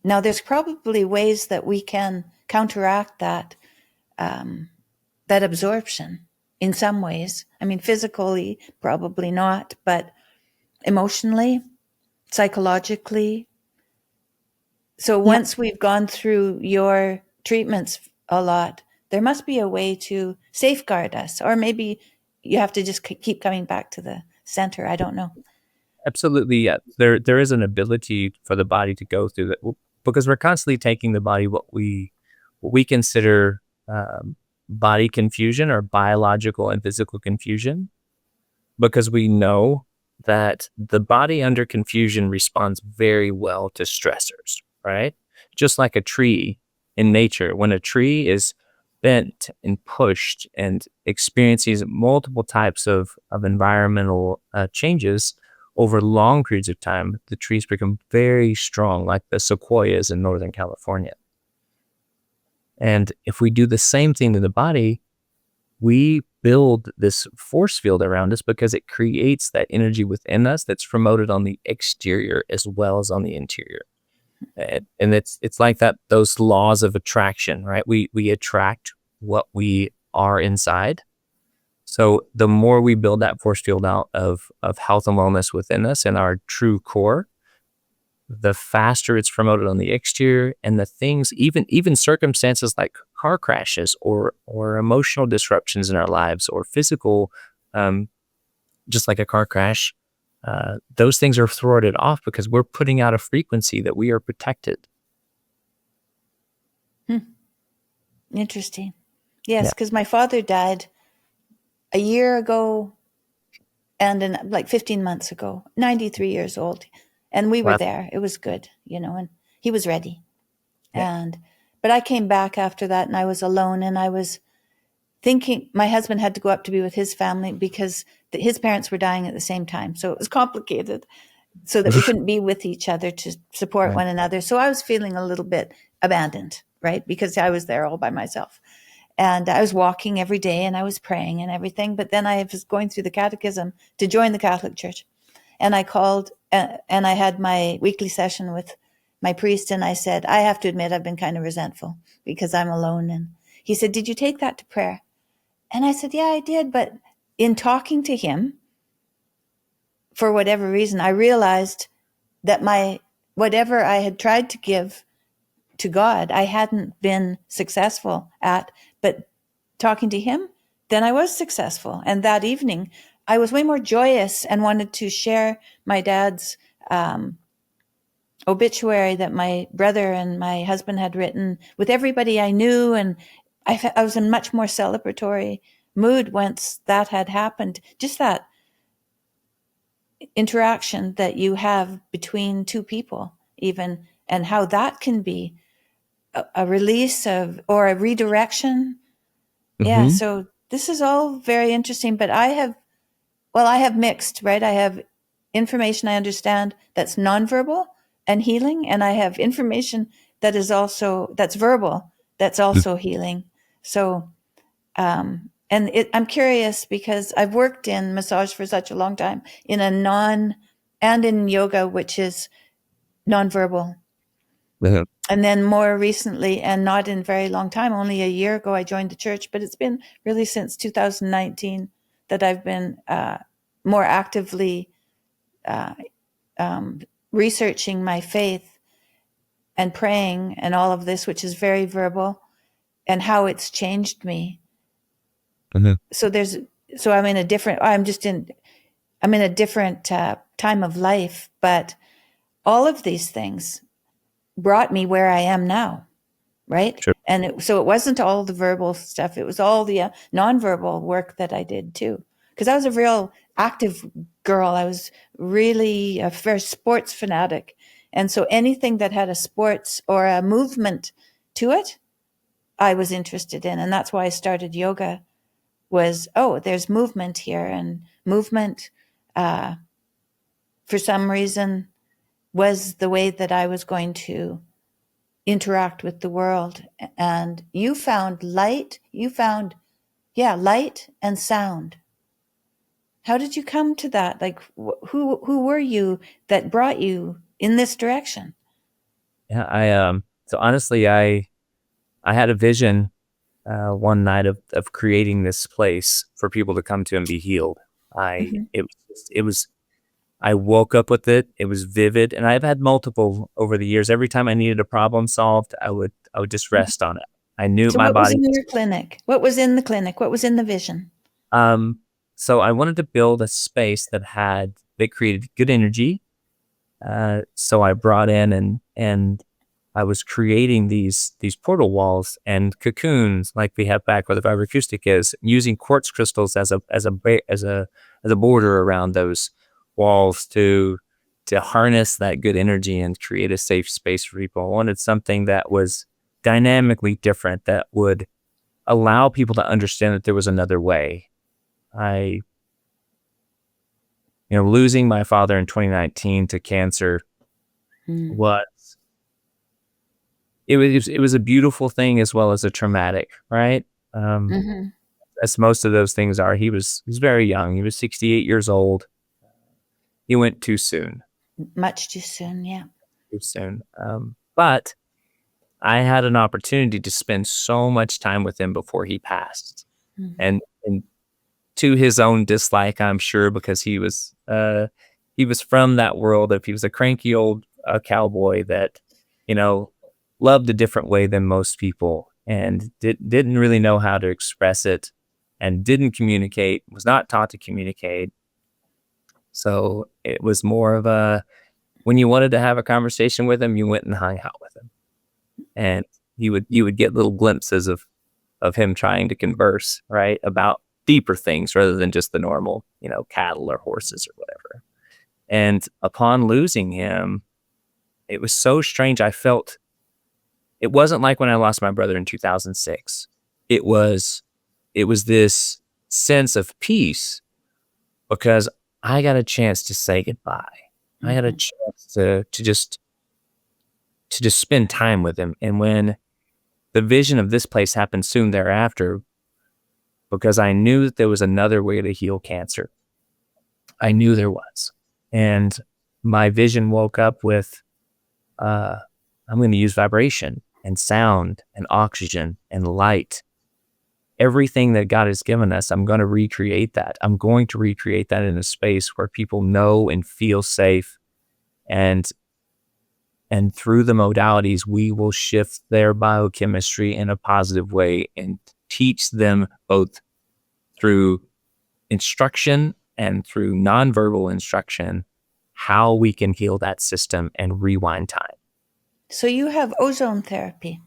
Now, there's probably ways that we can counteract that absorption in some ways. Physically, probably not, but emotionally, psychologically. So once we've gone through your treatments a lot, there must be a way to safeguard us, or maybe you have to just keep coming back to the center. I don't know. Absolutely, yeah. There is an ability for the body to go through that, because we're constantly taking the body what we consider body confusion or biological and physical confusion, because we know that the body under confusion responds very well to stressors, right? Just like a tree in nature, when a tree is bent and pushed and experiences multiple types of environmental changes over long periods of time, the trees become very strong, like the sequoias in Northern California. And if we do the same thing to the body, we build this force field around us because it creates that energy within us that's promoted on the exterior as well as on the interior. And it's like that, those laws of attraction, right? We attract what we are inside. So the more we build that force field out of health and wellness within us and our true core, the faster it's promoted on the exterior, and the things, even circumstances like car crashes or emotional disruptions in our lives or physical, just like a car crash, those things are thwarted off because we're putting out a frequency that we are protected. Interesting. Yes, Yeah. because my father died a year ago and like 15 months ago, 93 years old. And we were Wow. there. It was good, and he was ready. Yeah. But I came back after that and I was alone, and I was thinking my husband had to go up to be with his family because his parents were dying at the same time. So it was complicated, so that we couldn't be with each other to support Right. one another. So I was feeling a little bit abandoned, right? Because I was there all by myself. And I was walking every day and I was praying and everything. But then I was going through the catechism to join the Catholic Church. And I called and I had my weekly session with my priest. And I said, I have to admit, I've been kind of resentful because I'm alone. And he said, did you take that to prayer? And I said, yeah, I did. But in talking to him, for whatever reason, I realized that whatever I had tried to give to God, I hadn't been successful at, but talking to him, then I was successful. And that evening, I was way more joyous and wanted to share my dad's obituary that my brother and my husband had written with everybody I knew. And I was in much more celebratory mood once that had happened. Just that interaction that you have between two people, even, and how that can be a release of or a redirection. Yeah. Mhm. So this is all very interesting, but I have mixed, right? I have information I understand that's nonverbal and healing, and I have information that's verbal, that's also healing. So, I'm curious because I've worked in massage for such a long time and in yoga, which is nonverbal. Yeah. And then more recently, and not in a very long time, only a year ago, I joined the church, but it's been really since 2019 that I've been more actively researching my faith and praying and all of this, which is very verbal, and how it's changed me. Mhm. So I'm in a different time of life, but all of these things brought me where I am now. Right. Sure. And so it wasn't all the verbal stuff. It was all the nonverbal work that I did too. Because I was a real active girl. I was really a very sports fanatic. And so anything that had a sports or a movement to it, I was interested in. And that's why I started yoga there's movement here. And movement, for some reason, was the way that I was going to interact with the world. And you found light and sound. How did you come to that? Like who were you that brought you in this direction? Yeah. So honestly, I had a vision one night of creating this place for people to come to and be healed. Mm-hmm. It was I woke up with it. It was vivid, and I've had multiple over the years. Every time I needed a problem solved, I would just rest on it. I knew So my what was body. in your clinic? What was in the clinic? What was in the vision? So I wanted to build a space that created good energy. So I brought in and I was creating these portal walls and cocoons like we have back where the vibro-acoustic is, using quartz crystals as a border around those walls to harness that good energy and create a safe space for people. I wanted something that was dynamically different, that would allow people to understand that there was another way. Losing my father in 2019 to cancer was it was a beautiful thing as well as a traumatic, right? As most of those things are. He was very young. He was 68 years old. He went too soon. Much too soon, yeah. Too soon. But I had an opportunity to spend so much time with him before he passed, and to his own dislike, I'm sure, because he was from that world. If he was a cranky old cowboy that, loved a different way than most people, and didn't really know how to express it, and didn't communicate, was not taught to communicate. So it was more of a, when you wanted to have a conversation with him, you went and hung out with him, and you would get little glimpses of him trying to converse, right, about deeper things rather than just the normal, cattle or horses or whatever. And upon losing him, it was so strange. I felt it wasn't like when I lost my brother in 2006. It was this sense of peace because I got a chance to say goodbye. I had a chance to just spend time with him. And when the vision of this place happened soon thereafter, because I knew that there was another way to heal cancer. I knew there was. And my vision woke up with, I'm going to use vibration and sound and oxygen and light. Everything that God has given us, I'm going to recreate that. I'm going to recreate that in a space where people know and feel safe. And through the modalities, we will shift their biochemistry in a positive way and teach them both through instruction and through nonverbal instruction how we can heal that system and rewind time. So you have ozone therapy.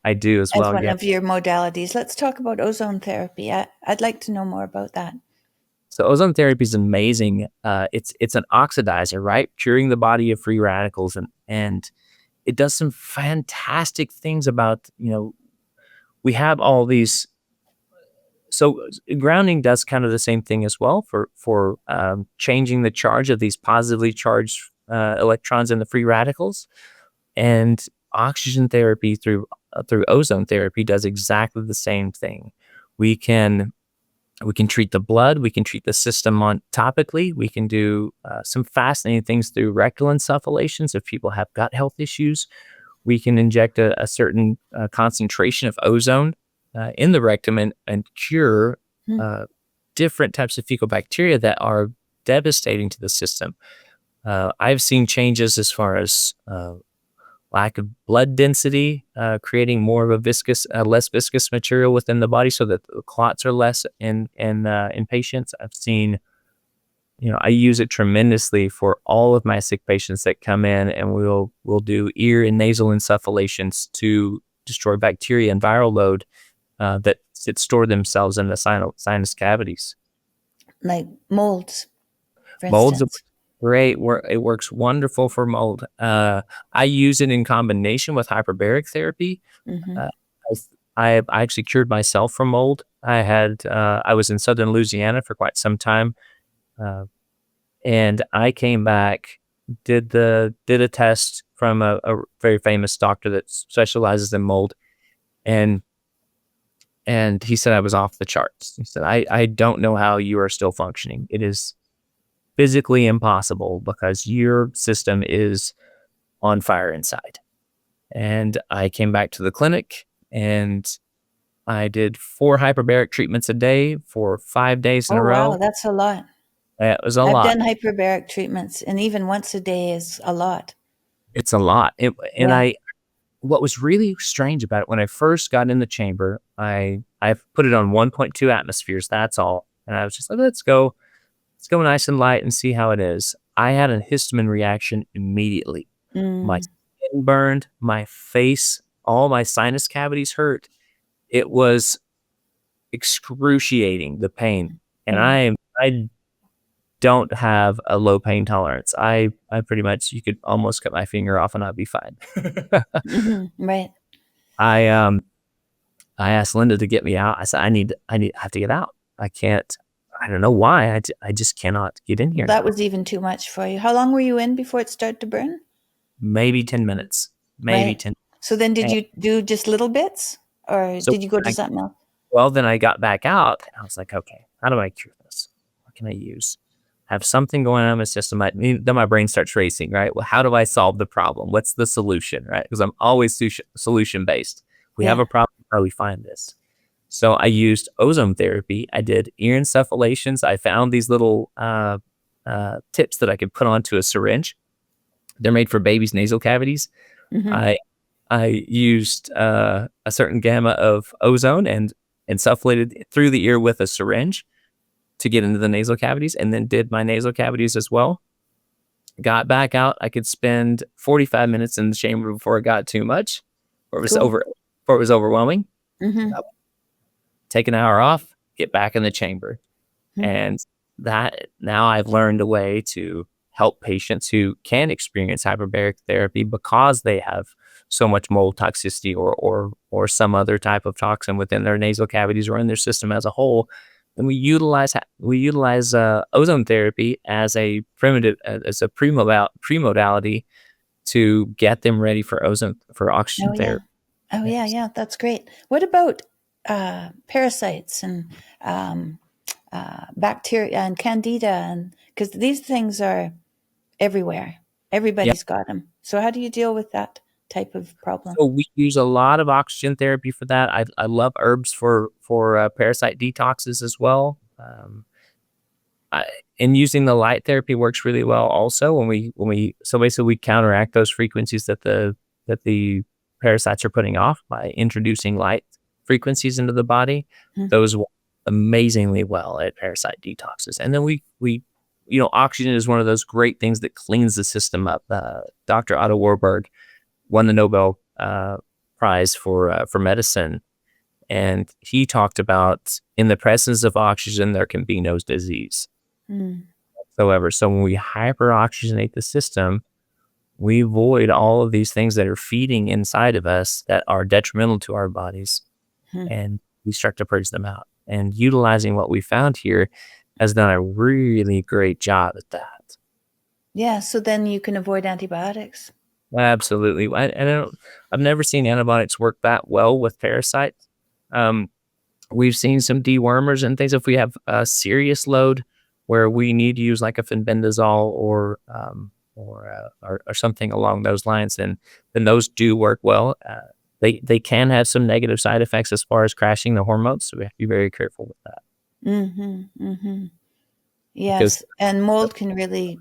I do as well. As one of your modalities. Let's talk about ozone therapy. I'd like to know more about that. So ozone therapy is amazing. It's an oxidizer, right? Curing the body of free radicals, and it does some fantastic things about, we have all these. So grounding does kind of the same thing as well for changing the charge of these positively charged electrons in the free radicals. And oxygen therapy through ozone therapy does exactly the same thing. We can treat the blood. We can treat the system topically. We can do some fascinating things through rectal insufflations if people have gut health issues. We can inject a certain concentration of ozone in the rectum and cure different types of fecal bacteria that are devastating to the system. I've seen changes as far as lack of blood density, creating more of a less viscous material within the body so that the clots are less in patients. I've seen, I use it tremendously for all of my sick patients that come in, and we'll do ear and nasal insufflations to destroy bacteria and viral load that store themselves in the sinus cavities. Like molds, for Molds instance. Great. It works wonderful for mold. I use it in combination with hyperbaric therapy. I actually cured myself from mold. I was in southern Louisiana for quite some time, and I came back, did a test from a very famous doctor that specializes in mold, and he said I was off the charts. He said, I don't know how you are still functioning. It is physically impossible because your system is on fire inside. And I came back to the clinic and I did 4 hyperbaric treatments a day for 5 days in a row. Wow, that's a lot. It was a I've lot. done hyperbaric treatments, and even once a day is a lot. It's a lot. What was really strange about it, when I first got in the chamber, I put it on 1.2 atmospheres. That's all. And I was just like, let's go nice and light and see how it is. I had a histamine reaction immediately. My skin burned, my face, all my sinus cavities hurt. It was excruciating, the pain. And I don't have a low pain tolerance. I pretty much, you could almost cut my finger off and I'd be fine. Right. I asked Linda to get me out. I said, I have to get out. I can't, I don't know why. I just cannot get in here. That was even too much for you. How long were you in before it started to burn? Maybe 10 minutes. Maybe Right. 10. So then did you do just little bits, or So did you go to something else? Well, then I got back out and I was like, okay, how do I cure this? What can I use? Have something going on in my system. Then my brain starts racing, right? Well, how do I solve the problem? What's the solution, right? Because I'm always solution based. We have a problem. How do we find this? So I used ozone therapy. I did ear insufflations. I found these little tips that I could put onto a syringe. They're made for babies' nasal cavities. I used a certain gamma of ozone and insufflated through the ear with a syringe to get into the nasal cavities, and then did my nasal cavities as well. Got back out. I could spend 45 minutes in the chamber before it got too much, or it was before it was overwhelming. Take an hour off, get back in the chamber. And that, now I've learned a way to help patients who can experience hyperbaric therapy because they have so much mold toxicity or some other type of toxin within their nasal cavities or in their system as a whole. And we utilize ozone therapy as a premodality to get them ready for oxygen therapy. Yeah, that's great. What about parasites and bacteria and candida, and because these things are everywhere, everybody's got them. So how do you deal with that type of problem? So we use a lot of oxygen therapy for that. I love herbs for parasite detoxes as well. And using the light therapy works really well also so basically we counteract those frequencies that the parasites are putting off by introducing light frequencies into the body. Those work amazingly well at parasite detoxes. And then we oxygen is one of those great things that cleans the system up. Dr. Otto Warburg won the Nobel Prize for medicine, and he talked about in the presence of oxygen there can be no disease whatsoever. So when we hyperoxygenate the system, we avoid all of these things that are feeding inside of us that are detrimental to our bodies, and we start to purge them out. And utilizing what we found here has done a really great job at that. Yeah, so then you can avoid antibiotics. Absolutely. I've never seen antibiotics work that well with parasites. We've seen some dewormers and things if we have a serious load where we need to use like a fenbendazole or something along those lines, then those do work well. They can have some negative side effects as far as crashing the hormones, so we have to be very careful with that. Yes, and mold can really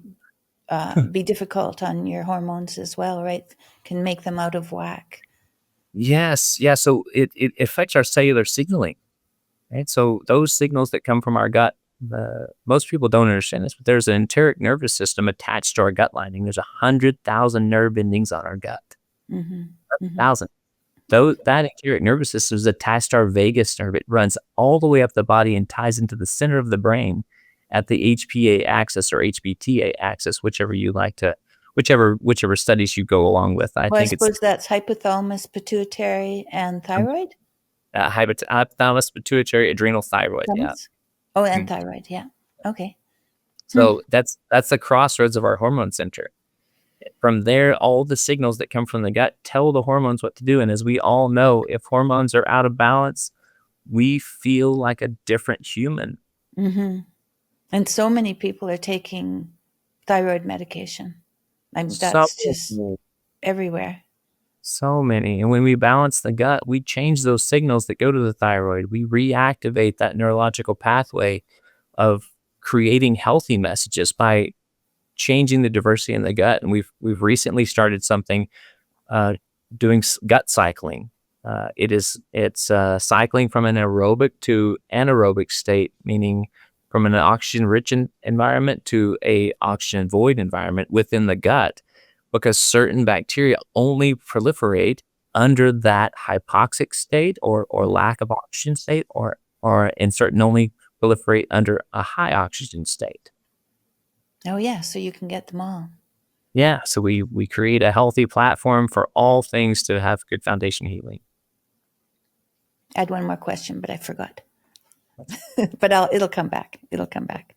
be difficult on your hormones as well, right? Can make them out of whack. Yes, yeah. So it affects our cellular signaling, right? So those signals that come from our gut, most people don't understand this, but there's an enteric nervous system attached to our gut lining. There's 100,000 nerve endings on our gut. 1,000. That enteric nervous system is attached to our vagus nerve. It runs all the way up the body and ties into the center of the brain at the HPA axis or HPTA axis, whichever you like to, whichever studies you go along with. I suppose that's hypothalamus, pituitary, and thyroid. Hypothalamus, pituitary, adrenal, thyroid. Yeah. Oh, and thyroid. Yeah. Okay. So that's the crossroads of our hormone center. From there, all the signals that come from the gut tell the hormones what to do. And as we all know, if hormones are out of balance, we feel like a different human. And so many people are taking thyroid medication. I mean, that's just everywhere. So many. And when we balance the gut, we change those signals that go to the thyroid. We reactivate that neurological pathway of creating healthy messages by changing the diversity in the gut. And we've recently started something doing gut cycling. It's cycling from an aerobic to anaerobic state, meaning from an oxygen-rich environment to a oxygen-void environment within the gut, because certain bacteria only proliferate under that hypoxic state or lack of oxygen state, or and certain only proliferate under a high oxygen state. Oh yeah, so you can get them all. Yeah, so we create a healthy platform for all things to have good foundation healing. I had one more question, but I forgot. But it'll come back. It'll come back.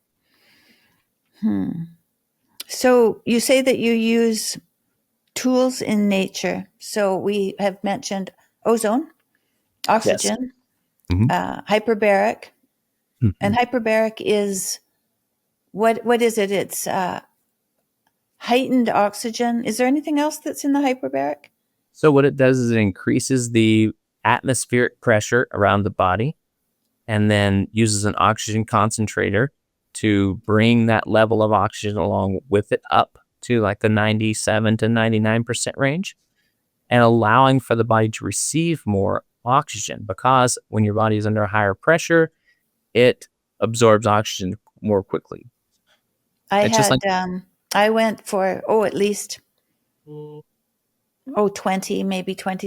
So you say that you use tools in nature. So we have mentioned ozone, oxygen, hyperbaric, and hyperbaric is what is it? It's heightened oxygen. Is there anything else that's in the hyperbaric? So what it does is it increases the atmospheric pressure around the body, and then uses an oxygen concentrator to bring that level of oxygen along with it up to like the 97 to 99% range, and allowing for the body to receive more oxygen, because when your body is under higher pressure, it absorbs oxygen more quickly. I went for at least 20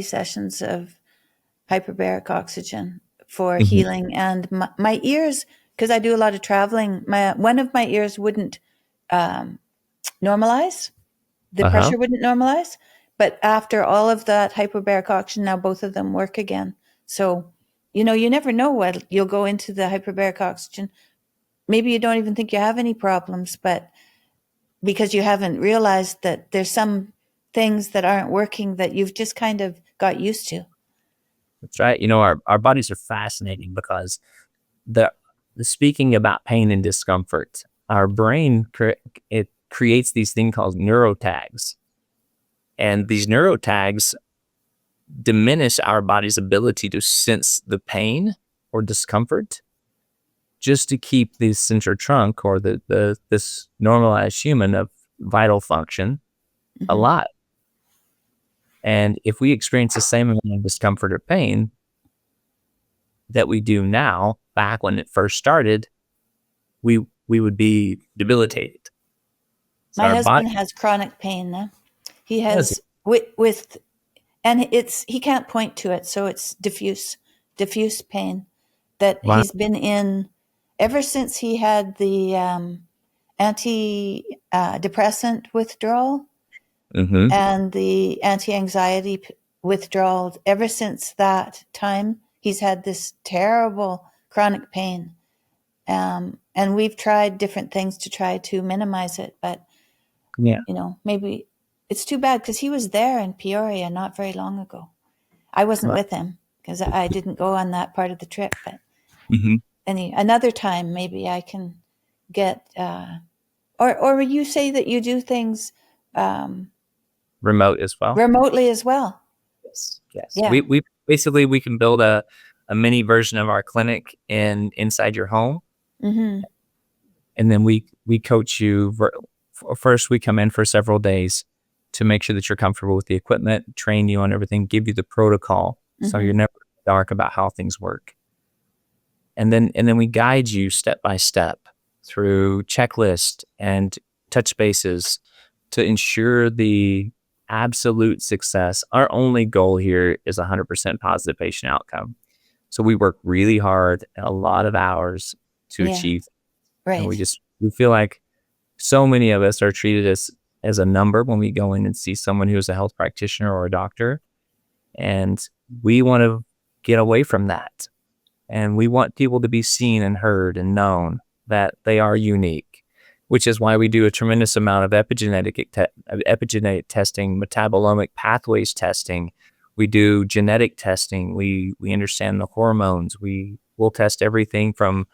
sessions of hyperbaric oxygen for healing, and my ears, because I do a lot of traveling, one of my ears wouldn't normalize. The pressure wouldn't normalize, but after all of that hyperbaric oxygen, now both of them work again. So, you never know what you'll go into the hyperbaric oxygen. Maybe you don't even think you have any problems, but because you haven't realized that there's some things that aren't working that you've just kind of got used to. That's right. Our bodies are fascinating because the speaking about pain and discomfort, our brain it creates these things called neurotags, and these neurotags diminish our body's ability to sense the pain or discomfort, just to keep the center trunk or this normalized human of vital function alive. And if we experience the same amount of discomfort or pain that we do now, back when it first started, we would be debilitated. So my husband has chronic pain. He has and he can't point to it, so it's diffuse pain that he's been in ever since he had the antidepressant withdrawal and the anti-anxiety withdrawal. Ever since that time, he's had this terrible chronic pain. And we've tried different things to try to minimize it, but maybe it's too bad, because he was there in Peoria not very long ago. I wasn't with him because I didn't go on that part of the trip, but another time maybe I can get, or you say that you do things remotely as well. Yes. Yeah. We basically, we can build a mini version of our clinic inside your home. And then we coach you. First, we come in for several days to make sure that you're comfortable with the equipment, train you on everything, give you the protocol, so you're never in the dark about how things work. And then we guide you step by step through checklist and touch bases to ensure the absolute success. Our only goal here is 100% positive patient outcome. So we work really hard, a lot of hours to achieve. Right. And we feel like so many of us are treated as a number when we go in and see someone who's a health practitioner or a doctor. And we want to get away from that. And we want people to be seen and heard and known that they are unique, which is why we do a tremendous amount of epigenetic testing, metabolomic pathways testing. We do genetic testing. We understand the hormones. We will test everything from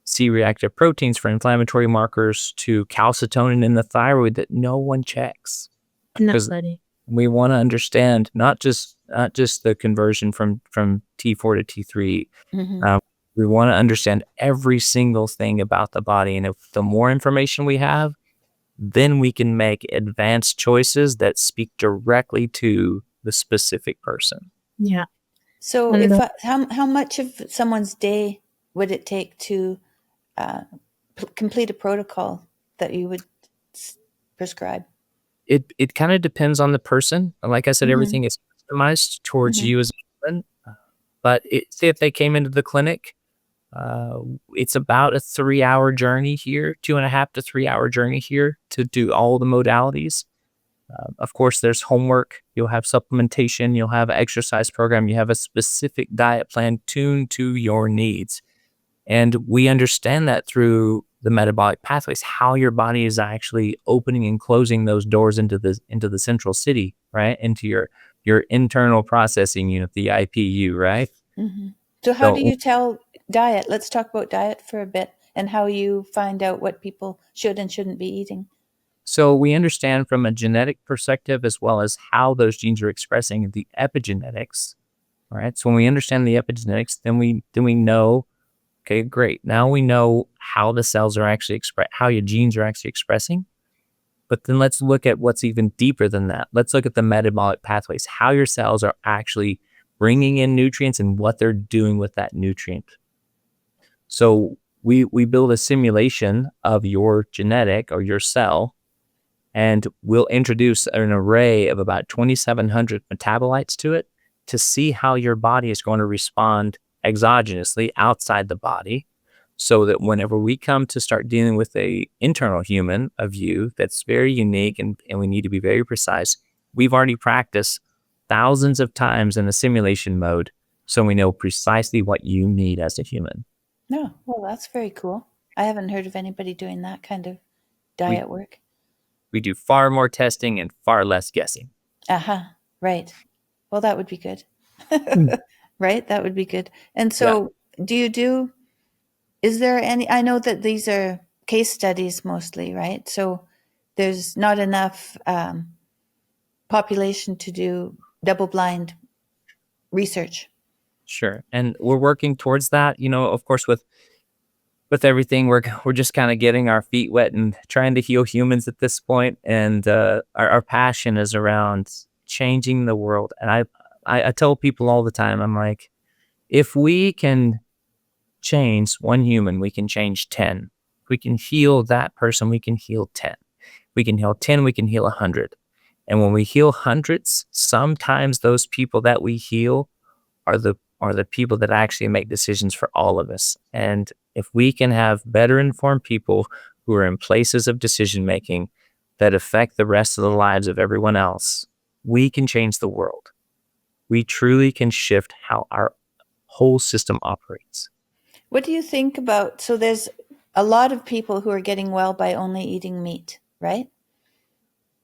C-reactive proteins for inflammatory markers to calcitonin in the thyroid that no one checks. Nobody. We want to understand not just the conversion from T4 to T3. We want to understand every single thing about the body. And if the more information we have, then we can make advanced choices that speak directly to the specific person. Yeah. So how much of someone's day would it take to complete a protocol that you would prescribe? It kind of depends on the person. Like I said, Mhm. everything is customized towards Mhm. you as a human. But say if they came into the clinic, it's about a 3-hour journey here, 2.5 to 3 hour journey here to do all the modalities. Of course, there's homework. You'll have supplementation. You'll have an exercise program. You have a specific diet plan tuned to your needs. And we understand that through the metabolic pathways, how your body is actually opening and closing those doors into the central city, right? Into your internal processing unit, the IPU, right? Mhm. So how do So you tell diet? Let's talk about diet for a bit and how you find out what people should and shouldn't be eating. So we understand from a genetic perspective as well as how those genes are expressing the epigenetics, right? So when we understand the epigenetics, then we know, okay, great. Now we know how the cells are actually how your genes are actually expressing. But then let's look at what's even deeper than that. Let's look at the metabolic pathways, how your cells are actually bringing in nutrients and what they're doing with that nutrient. So we build a simulation of your genetic or your cell, and we'll introduce an array of about 2,700 metabolites to it to see how your body is going to respond exogenously outside the body, so that whenever we come to start dealing with a internal human of you that's very unique and we need to be very precise, we've already practiced thousands of times in a simulation mode, so we know precisely what you need as a human. No, well, that's very cool. I haven't heard of anybody doing that kind of We diet work. we do far more testing and far less guessing. Aha, right. Well, that would be good. Mm. Right? That would be good. And Yeah, so, is there any, I know that these are case studies mostly, right? So there's not enough population to do double blind research. sure. And we're working towards that. Of course, with everything, we're just kind of getting our feet wet and trying to heal humans at this point. And our passion is around changing the world. And I tell people all the time, I'm like, if we can change one human, we can change 10. If we can heal that person, we can heal 10. We can heal 10, we can heal 100. And when we heal hundreds, sometimes those people that we heal are the people that actually make decisions for all of us. And if we can have better informed people who are in places of decision making that affect the rest of the lives of everyone else, we can change the world. We truly can shift how our whole system operates. What do you think about, so there's a lot of people who are getting well by only eating meat, right?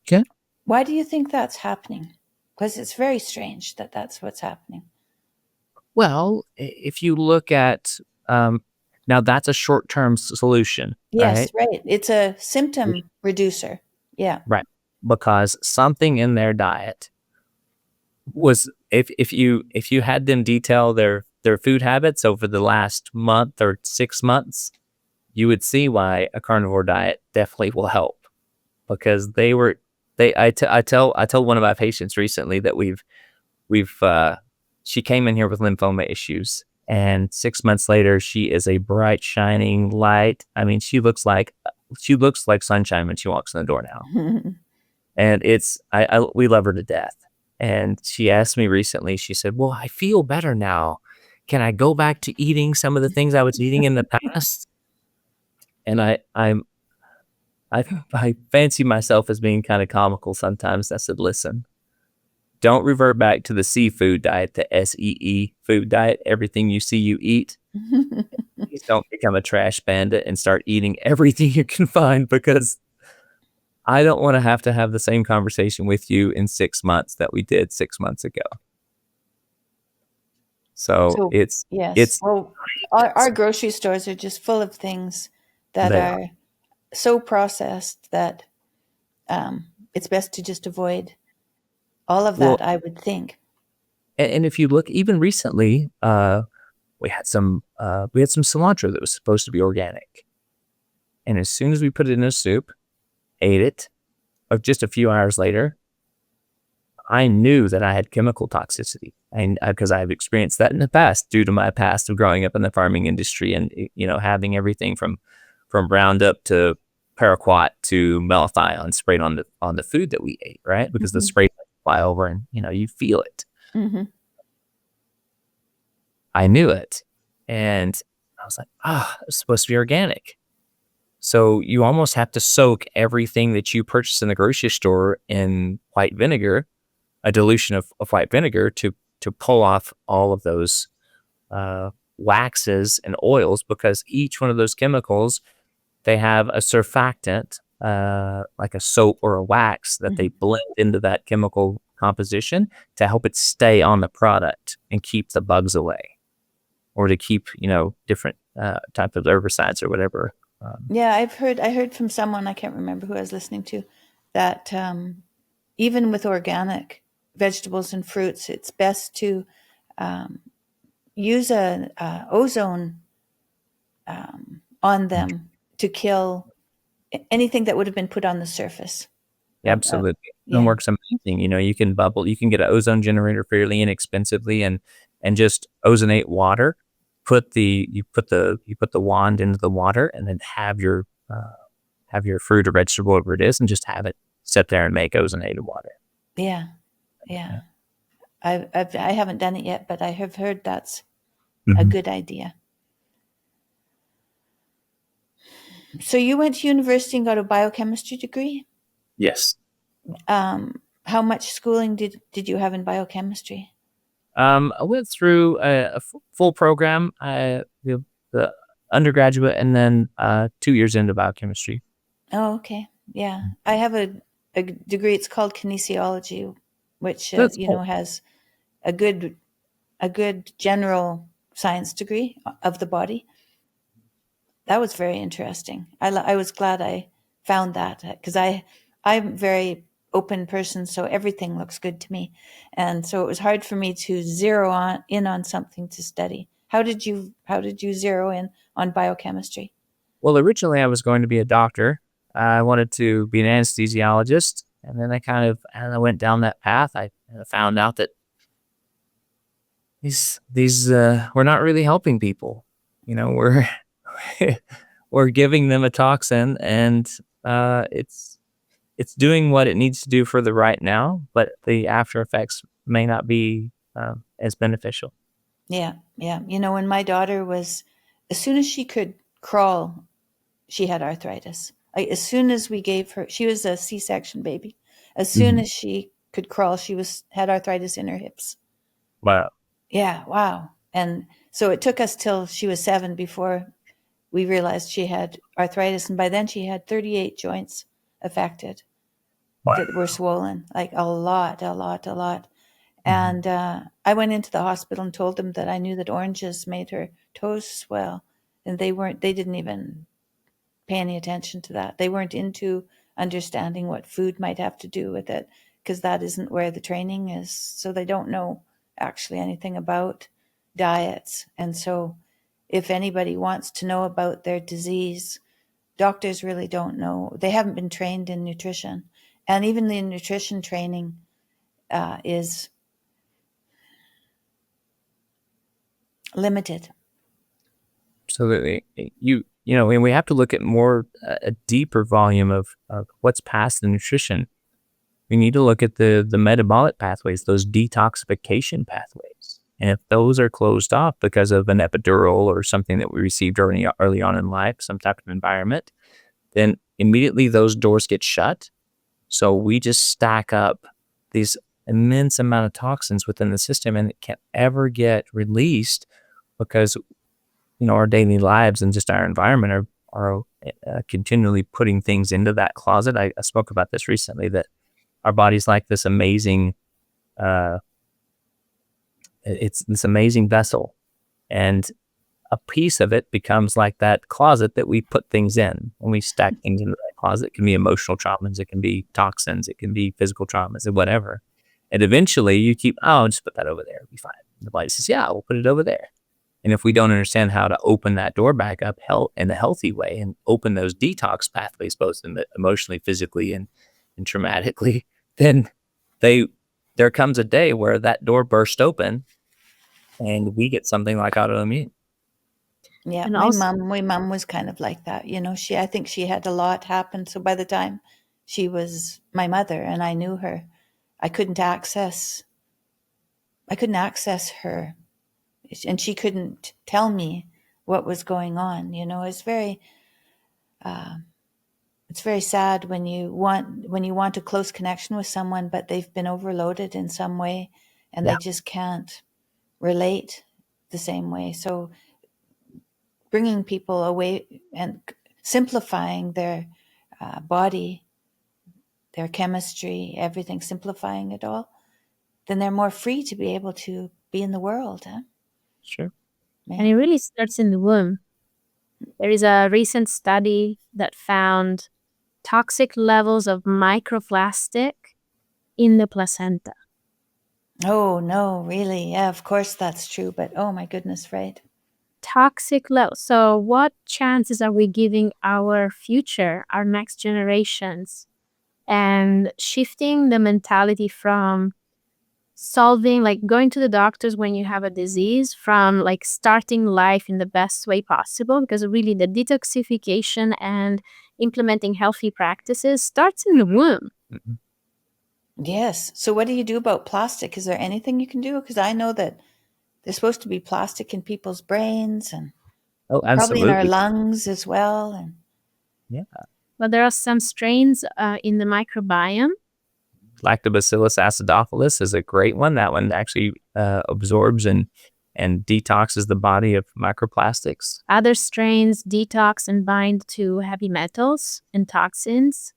Okay. Why do you think that's happening? Because it's very strange that that's what's happening. Well, if you look at, now that's a short-term solution, Yes, right? right. It's a symptom reducer. Yeah. Right. Because something in their diet was, if you had them detail their food habits over the last month or 6 months, you would see why a carnivore diet definitely will help. Because I told one of my patients recently that she came in here with lymphoma issues, and 6 months later she is a bright shining light. I mean, she looks like sunshine when she walks in the door now. And we love her to death. And she asked me recently, she said, well, I feel better now. Can I go back to eating some of the things I was eating in the past? And I fancy myself as being kind of comical sometimes. I said, listen, don't revert back to the seafood diet, the SEE food diet, everything you see you eat. Please don't become a trash bandit and start eating everything you can find, because I don't want to have the same conversation with you in 6 months that we did 6 months ago. So So, yes. it's Well, our grocery stores are just full of things that they are. are so processed that it's best to just avoid all of Well, that, I would think. and if you look even recently, we had some cilantro that was supposed to be organic. And as soon as we put it in a soup, ate it, or just a few hours later, I knew that I had chemical toxicity, and because I've experienced that in the past due to my past of growing up in the farming industry and having everything from Roundup to paraquat to malathion sprayed on the food that we ate, right? Because the spray fly over and you feel it. Mm-hmm. I knew it, and I was like, it's supposed to be organic. So you almost have to soak everything that you purchase in the grocery store in white vinegar, a dilution of white vinegar, to pull off all of those waxes and oils, because each one of those chemicals, they have a surfactant, like a soap or a wax that they blend into that chemical composition to help it stay on the product and keep the bugs away, or to keep different type of herbicides or whatever. Yeah, I heard from someone, I can't remember who I was listening to, that even with organic vegetables and fruits, it's best to use a ozone on them to kill anything that would have been put on the surface. Absolutely. Yeah. It works amazing. You can get an ozone generator fairly inexpensively, and just ozonate water. You put the wand into the water, and then have your fruit or vegetable, whatever it is, and just have it sit there and make ozonated water. Yeah. I haven't done it yet, but I have heard that's a good idea. So you went to university and got a biochemistry degree? Yes. How much schooling did you have in biochemistry? I went through a full program, the undergraduate, and then 2 years into biochemistry. Oh, okay. Yeah. I have a degree. It's called kinesiology, which Cool. has a good general science degree of the body. That was very interesting. I was glad I found that, because I'm a very open person, so everything looks good to me, and so it was hard for me to zero in on something to study. How did you zero in on biochemistry? Well, originally I was going to be a doctor. I wanted to be an anesthesiologist, and then I went down that path. I found out that these we're not really helping people. We're we're giving them a toxin, and it's doing what it needs to do for the right now, but the after effects may not be as beneficial. Yeah. When my daughter was, as soon as she could crawl, she had arthritis. As soon as we gave her, she was a C-section baby. As soon as she could crawl, she had arthritis in her hips. Wow. Yeah, wow. And so it took us till she was 7 before we realized she had arthritis. And by then she had 38 joints affected that were swollen, like a lot. And I went into the hospital and told them that I knew that oranges made her toes swell. And they didn't even pay any attention to that. They weren't into understanding what food might have to do with it, because that isn't where the training is. So they don't know actually anything about diets. And so if anybody wants to know about their disease, doctors really don't know. They haven't been trained in nutrition. And even the nutrition training is limited. Absolutely. And we have to look at more a deeper volume of what's past the nutrition. We need to look at the metabolic pathways, those detoxification pathways. And if those are closed off because of an epidural or something that we received early on in life, some type of environment, then immediately those doors get shut. So we just stack up these immense amount of toxins within the system, and it can't ever get released because our daily lives and just our environment are continually putting things into that closet. I spoke about this recently, that our body's like this amazing, it's this amazing vessel, and a piece of it becomes like that closet that we put things in. When we stack things into that closet, it can be emotional traumas, it can be toxins, it can be physical traumas, and whatever. And eventually you keep, just put that over there, it'll be fine. And the body says, yeah, we'll put it over there. And if we don't understand how to open that door back up in a healthy way and open those detox pathways, both emotionally, physically, and traumatically, then there comes a day where that door bursts open and we get something like autoimmune. Yeah, And my also, mom was kind of like that. I think she had a lot happen. So by the time she was my mother and I knew her, I couldn't access her, and she couldn't tell me what was going on. It's very sad when you want a close connection with someone, but they've been overloaded in some way, and Yeah, they just can't relate the same way. So bringing people away and simplifying their body, their chemistry, everything, simplifying it all, then they're more free to be able to be in the world. Huh? sure. and Yeah. it really starts in the womb. There is a recent study that found toxic levels of microplastic in the placenta. Oh, no, really? Yeah, of course that's true. But oh my goodness, right? Toxic levels. So, what chances are we giving our future, our next generations, and shifting the mentality from solving, like going to the doctors when you have a disease, from like starting life in the best way possible? Because really, the detoxification and implementing healthy practices starts in the womb. Mhm. Yes. So what do you do about plastic? Is there anything you can do? Because I know that there's supposed to be plastic in people's brains and Oh, probably in our absolutely. lungs as well. And Yeah. But there are some strains in the microbiome. Lactobacillus acidophilus is a great one. That one actually absorbs and detoxes the body of microplastics. Other strains detox and bind to heavy metals and toxins.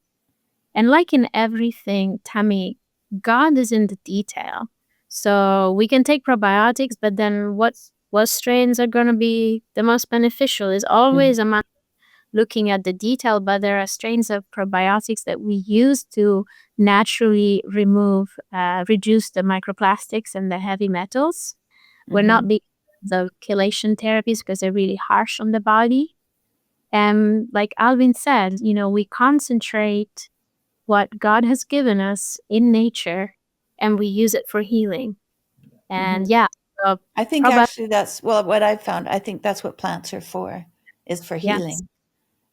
And like in everything, Tammy, God is in the detail. So we can take probiotics, but then what strains are going to be the most beneficial is always a matter of looking at the detail. But there are strains of probiotics that we use to naturally reduce the microplastics and the heavy metals. We're not big the chelation therapies because they're really harsh on the body. And like Alvin said, we concentrate what God has given us in nature and we use it for healing. And yeah, I think probably, actually that's, well, what I've found, I think that's what plants are for, is for yes, healing.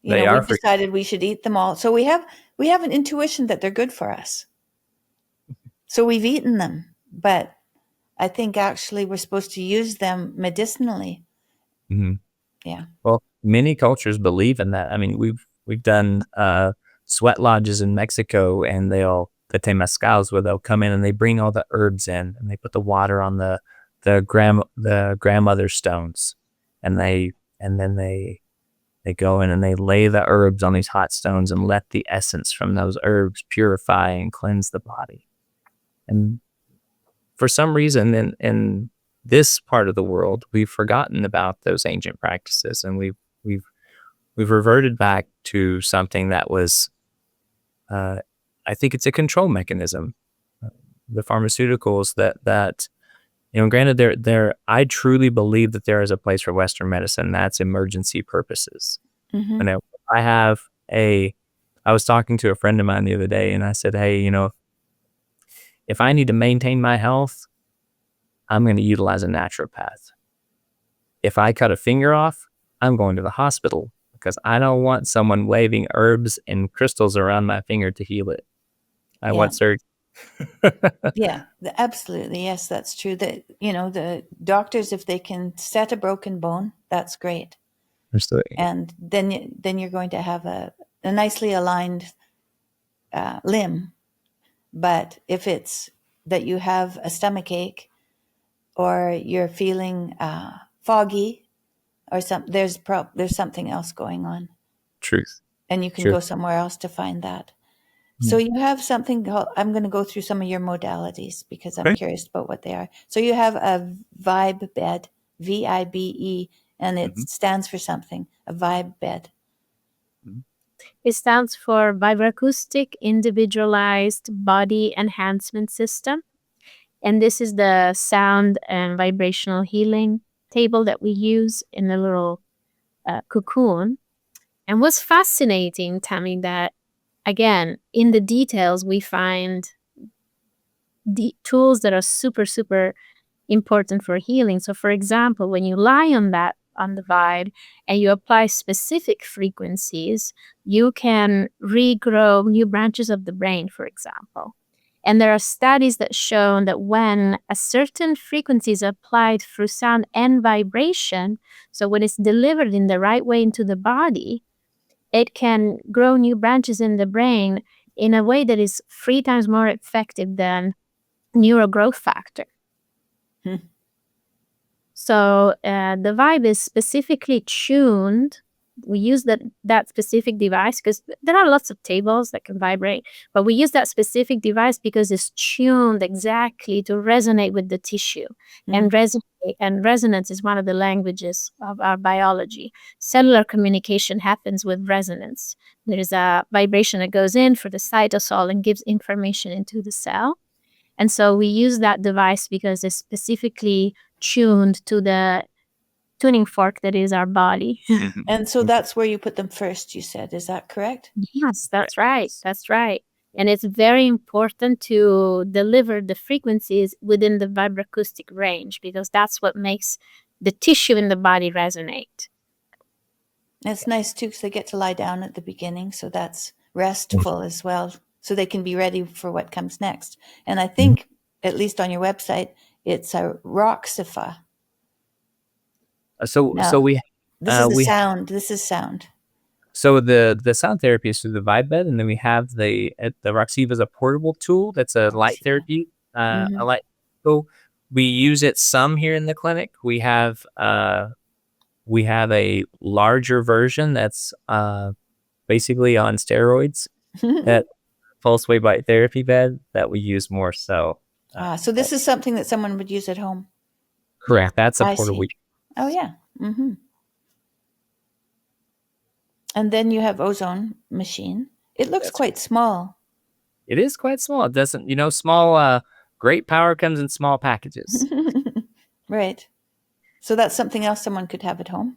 They are We've for decided we should eat them all. So we have an intuition that they're good for us. So we've eaten them, but I think actually we're supposed to use them medicinally. Mhm. Yeah. Well, many cultures believe in that. I mean, we've done sweat lodges in Mexico, and the temazcals, where they'll come in and they bring all the herbs in, and they put the water on the grandmother stones, and then they go in and they lay the herbs on these hot stones and let the essence from those herbs purify and cleanse the body. And for some reason in this part of the world, we've forgotten about those ancient practices, and we've reverted back to something that was, I think it's a control mechanism. The pharmaceuticals that granted, I truly believe that there is a place for Western medicine that's emergency purposes. Mm-hmm. You know, I have I was talking to a friend of mine the other day, and I said, hey, if I need to maintain my health, I'm going to utilize a naturopath. If I cut a finger off, I'm going to the hospital because I don't want someone waving herbs and crystals around my finger to heal it. I Yeah. want surgery. Yeah, absolutely. Yes, that's true. The doctors, if they can set a broken bone, that's great. Absolutely. And then you're going to have a nicely aligned limb. But if it's that you have a stomach ache or you're feeling foggy or there's something else going on, Truth. and you can Truth. go somewhere else to find that. So you have something called, I'm going to go through some of your modalities because I'm Okay. curious about what they are. So you have a vibe bed, VIBE, and it Mhm. stands for something, a vibe bed. it stands for vibro-acoustic individualized body enhancement system. And this is the sound and vibrational healing table that we use in a little cocoon. And what's fascinating, Tammy, that again, in the details, we find the tools that are super, super important for healing. So, for example, when you lie on that on the vibe and you apply specific frequencies, you can regrow new branches of the brain, for example. And there are studies that show that when a certain frequency is applied through sound and vibration, so when it's delivered in the right way into the body, it can grow new branches in the brain in a way that is 3 times more effective than neurogrowth factor. So the vibe is specifically tuned. We use that specific device because there are lots of tables that can vibrate, but we use that specific device because it's tuned exactly to resonate with the tissue. And resonance is one of the languages of our biology. Cellular communication happens with resonance. There's a vibration that goes in for the cytosol and gives information into the cell. And so we use that device because it's specifically tuned to the tuning fork that is our body. And so that's where you put them first, you said. Is that correct? Yes, that's right. That's right. And it's very important to deliver the frequencies within the vibro-acoustic range because that's what makes the tissue in the body resonate. It's nice too because they get to lie down at the beginning, so that's restful as well, so they can be ready for what comes next. And I think, at least on your website, it's a Roxifa. So No. we This is we sound. This is sound. so the sound therapy is through the vibe bed, and then we have the Roxiva is a portable tool. That's a light therapy. A light tool. We use it some here in the clinic. We have a larger version that's basically on steroids. That pulse wave light therapy bed that we use more so. So this is something that someone would use at home. Correct. That's a I portable. see. Oh yeah. And then you have Ozone machine. It looks quite small. It is quite small. It doesn't, small, great power comes in small packages. Right. So that's something else someone could have at home.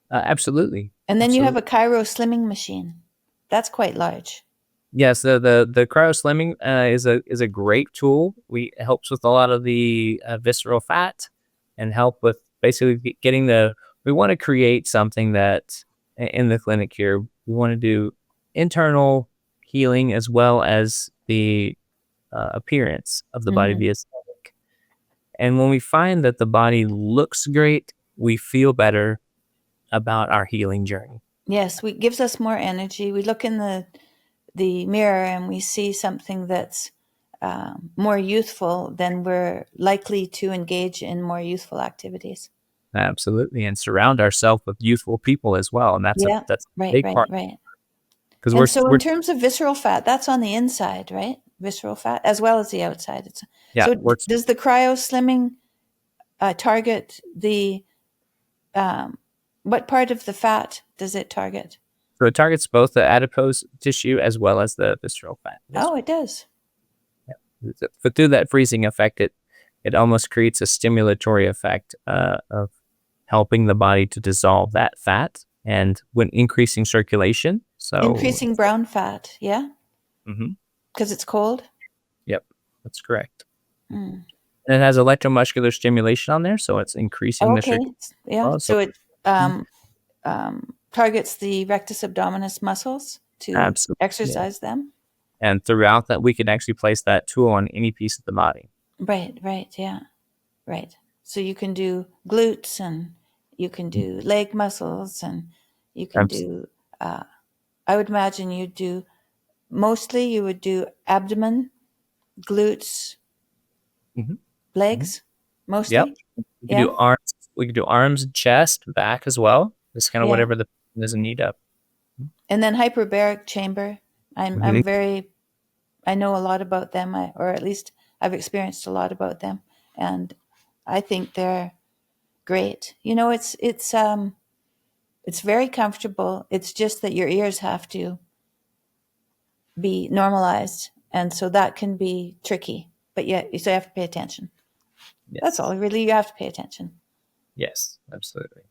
Absolutely. And then you have a Cryo slimming machine. That's quite large. Yes, the cryo slimming is a great tool. It helps with a lot of the visceral fat and help with basically getting we want to create something that in the clinic here, we want to do internal healing as well as the appearance of the body via aesthetic. And when we find that the body looks great, we feel better about our healing journey. Yes, it gives us more energy. We look in the mirror and we see something that's more youthful, then we're likely to engage in more youthful activities. Absolutely, and surround ourselves with youthful people as well, and that's a big part. Right. Because we're in terms of visceral fat, that's on the inside, right? Visceral fat as well as the outside. Does the cryo slimming target the what part of the fat does it target? So it targets both the adipose tissue as well as the visceral fat. Oh, it does. Yeah. But through that freezing effect, it almost creates a stimulatory effect of helping the body to dissolve that fat and when increasing circulation. So increasing brown fat, yeah? Because it's cold? Yep, that's correct. And it has electromuscular stimulation on there, so it's increasing the circulation. Yeah, so it targets the rectus abdominis muscles to exercise them. And throughout that, we can actually place that tool on any piece of the body. Right, yeah. Right. So you can do glutes and you can do leg muscles and you can do, I would imagine you would do abdomen, glutes, legs, mostly. Yep. We can do arms. We can do arms, chest, back as well. Just kind of whatever the person is in need of. And then hyperbaric chamber. I know a lot about them, or at least I've experienced a lot about them, and I think they're great. It's very comfortable. It's just that your ears have to be normalized, and so that can be tricky. But so you have to pay attention. Yes. That's all. Really, you have to pay attention. Yes, absolutely.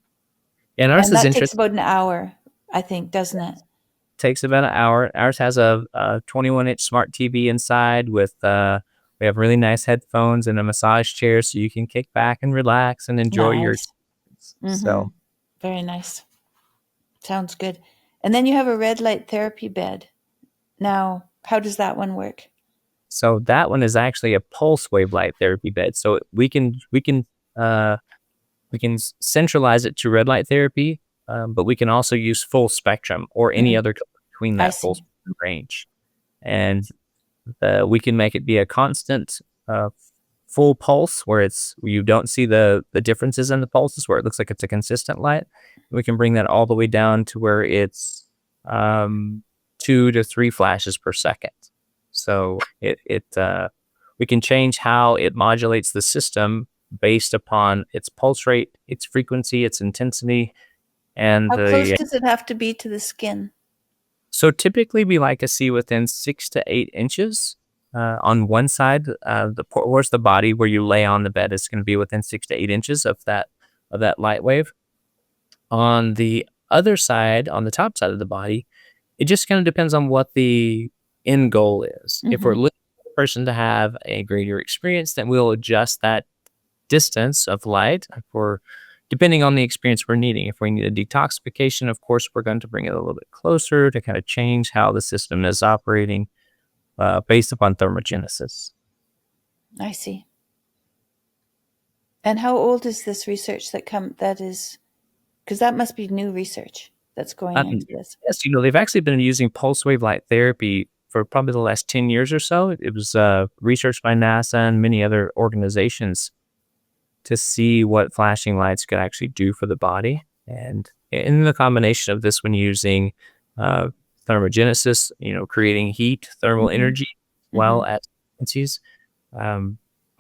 And ours is takes about an hour, I think, doesn't it? Takes about an hour. Ours has a 21-inch smart TV inside with we have really nice headphones and a massage chair, so you can kick back and relax and enjoy your experience. So Very nice. Sounds good. And then you have a red light therapy bed. Now, how does that one work? So that one is actually a pulse wave light therapy bed. So we can centralize it to red light therapy, but we can also use full spectrum or any other color between I that full see. spectrum range. And we can make it be a constant full pulse where you don't see the differences in the pulses, where it looks like it's a consistent light. We can bring that all the way down to where it's 2 to 3 flashes per second. So we can change how it modulates the system based upon its pulse rate, its frequency, its intensity, and How close does it have to be to the skin? so typically we like to see within 6 to 8 inches on one side. Towards the body where you lay on the bed is going to be within 6 to 8 inches of that light wave. On the other side, on the top side of the body, it just kind of depends on what the end goal is. If we're looking for the person to have a greater experience, then we'll adjust that distance of light depending on the experience we're needing. If we need a detoxification, of course, we're going to bring it a little bit closer to kind of change how the system is operating based upon thermogenesis. I see. And how old is this research that is, because that must be new research that's going into this. Yes, they've actually been using pulse wave light therapy for probably the last 10 years or so. It was researched by NASA and many other organizations to see what flashing lights could actually do for the body. And in the combination of this, when using thermogenesis, creating heat, thermal energy, as well as frequencies,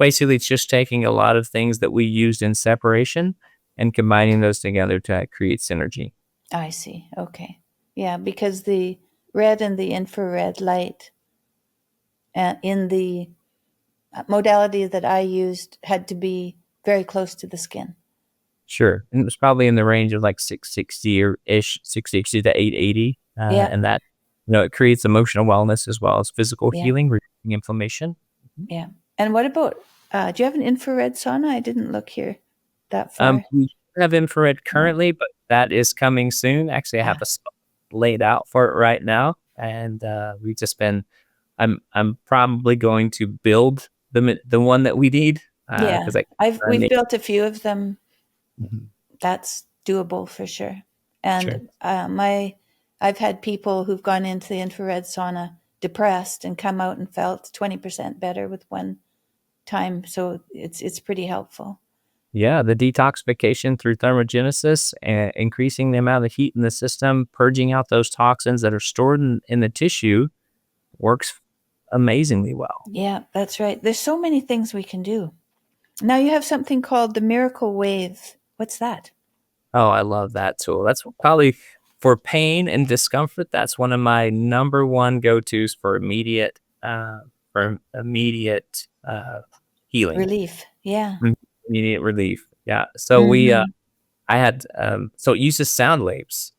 basically it's just taking a lot of things that we used in separation and combining those together to create synergy. I see. Okay. Yeah, because the red and the infrared light in the modality that I used had to be very close to the skin. Sure. And it was probably in the range of like 660 or ish, 660 to 880. And that, it creates emotional wellness as well as physical healing, reducing inflammation. Yeah. And what about, do you have an infrared sauna? I didn't look here that far. We have infrared currently, but that is coming soon. Actually, I have a spot laid out for it right now. And we've just been, I'm probably going to build the one that we need. Because we've built a few of them. That's doable for sure. And I've had people who've gone into the infrared sauna depressed and come out and felt 20% better with one time. So it's pretty helpful. Yeah, the detoxification through thermogenesis and increasing the amount of heat in the system, purging out those toxins that are stored in the tissue works amazingly well. Yeah, that's right. There's so many things we can do. Now you have something called the Miracle Wave. What's that? Oh, I love that tool. That's probably for pain and discomfort. That's one of my number one go-tos for immediate healing. Relief. Yeah. Immediate relief. Yeah. So so it uses sound waves.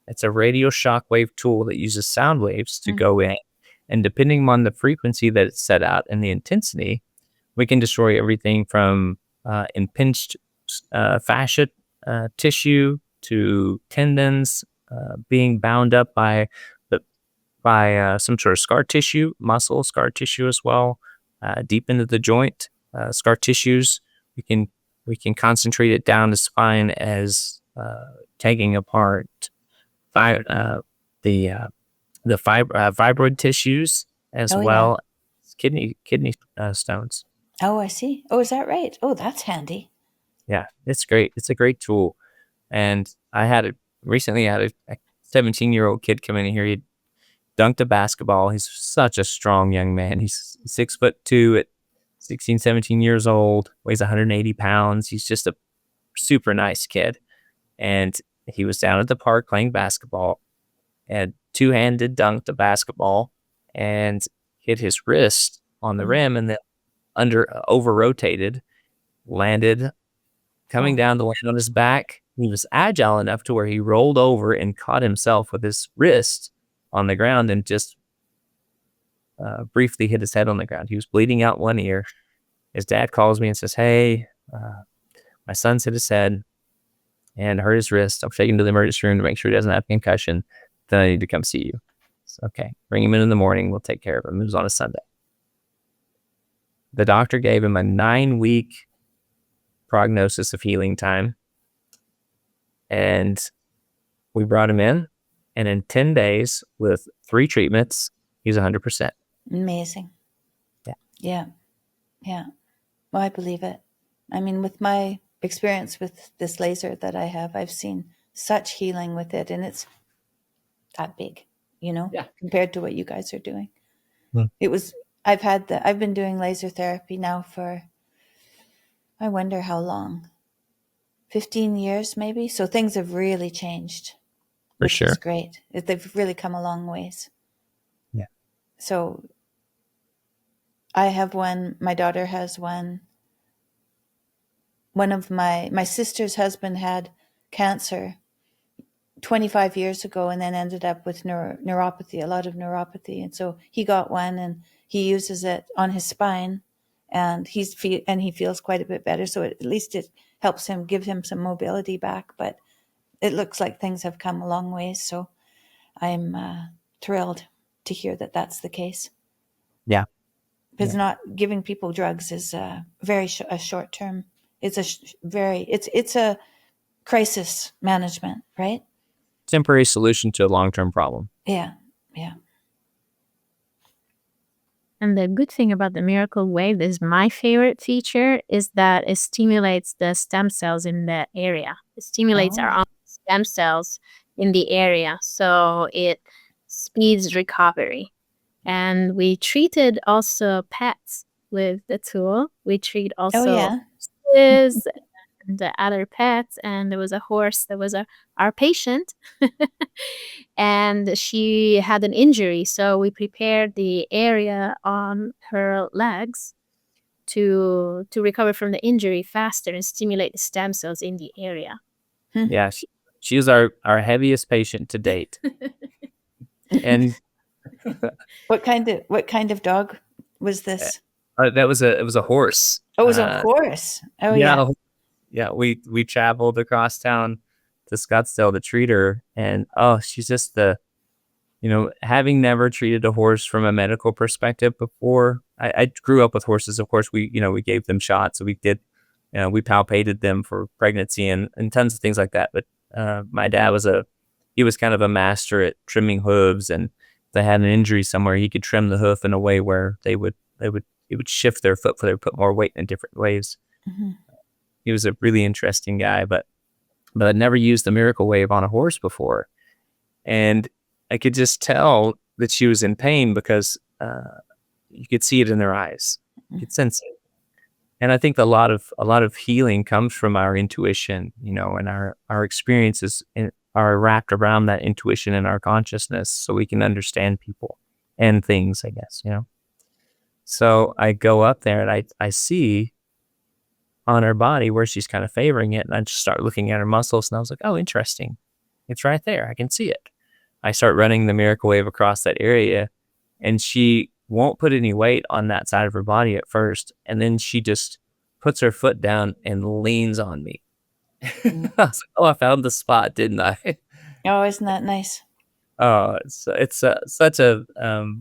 It's a radio shockwave tool that uses sound waves to go in. And depending on the frequency that it's set out and the intensity, we can destroy everything from impinged fascia tissue to tendons being bound up by some sort of scar tissue, muscle, scar tissue as well, deep into the joint, scar tissues. We can concentrate it down as fine as taking apart the fibroid tissues as well as kidney stones. Oh, I see. Oh, is that right? Oh, that's handy. Yeah, it's great. It's a great tool. And recently I had a 17-year-old kid come in here. He dunked a basketball. He's such a strong young man. He's 6'2" at 16, 17 years old, weighs 180 pounds. He's just a super nice kid. And he was down at the park playing basketball and two-handed dunked a basketball and hit his wrist on the rim and then over-rotated, landed, coming down to land on his back. He was agile enough to where he rolled over and caught himself with his wrist on the ground and just briefly hit his head on the ground. He was bleeding out one ear. His dad calls me and says, "Hey, my son's hit his head. and hurt his wrist. I'll take him to the emergency room to make sure he doesn't have concussion. Then I need to come see you. So, okay, bring him in the morning. We'll take care of him. It was on a Sunday. The doctor gave him a 9-week prognosis of healing time. And we brought him in. And in 10 days, with 3 treatments, he's 100%. Amazing. Yeah. Yeah. Yeah. Well, I believe it. I mean, with my experience with this laser that I have, I've seen such healing with it, and it's that big, compared to what you guys are doing. I've been doing laser therapy now for, I wonder how long, 15 years maybe. So things have really changed, which is great. They've really come a long ways. Yeah. So I have one, my daughter has one. One of my sister's husband had cancer 25 years ago and then ended up with neuropathy, a lot of neuropathy. And so he got one and he uses it on his spine, and he feels quite a bit better. So at least it helps him, give him some mobility back. But it looks like things have come a long way. So I'm thrilled to hear that that's the case. Yeah. Because not giving people drugs is very a short term. It's it's a crisis management, right? Temporary solution to a long-term problem. Yeah. Yeah. And the good thing about the miracle wave is my favorite feature is that it stimulates the stem cells in the area. It stimulates our own stem cells in the area. So it speeds recovery. And we treated also pets with the tool. We treat also horses and the other pets. And there was a horse that was our patient. And she had an injury. So we prepared the area on her legs to recover from the injury faster and stimulate the stem cells in the area. Yeah, she was our heaviest patient to date. And what kind of dog was this? it was a horse. Oh, it was a horse. Oh yeah. Yeah, we traveled across town to Scottsdale to treat her, and she's just having never treated a horse from a medical perspective before. I grew up with horses. Of course, we gave them shots. So we did, we palpated them for pregnancy and tons of things like that. But my dad was kind of a master at trimming hooves, and if they had an injury somewhere, he could trim the hoof in a way where it would shift their foot, so they would put more weight in different ways. Mm-hmm. He was a really interesting guy, but I'd never used the miracle wave on a horse before. And I could just tell that she was in pain because you could see it in their eyes. You could sense it. And I think a lot of healing comes from our intuition, and our experiences are wrapped around that intuition in our consciousness, so we can understand people and things, I guess, So I go up there and I see on her body where she's kind of favoring it, and I just start looking at her muscles, and I was like, oh, interesting. It's right there. I can see it. I start running the miracle wave across that area, and she won't put any weight on that side of her body at first, and then she just puts her foot down and leans on me. I was like, oh, I found the spot, didn't I? Oh, isn't that nice? Oh, it's such a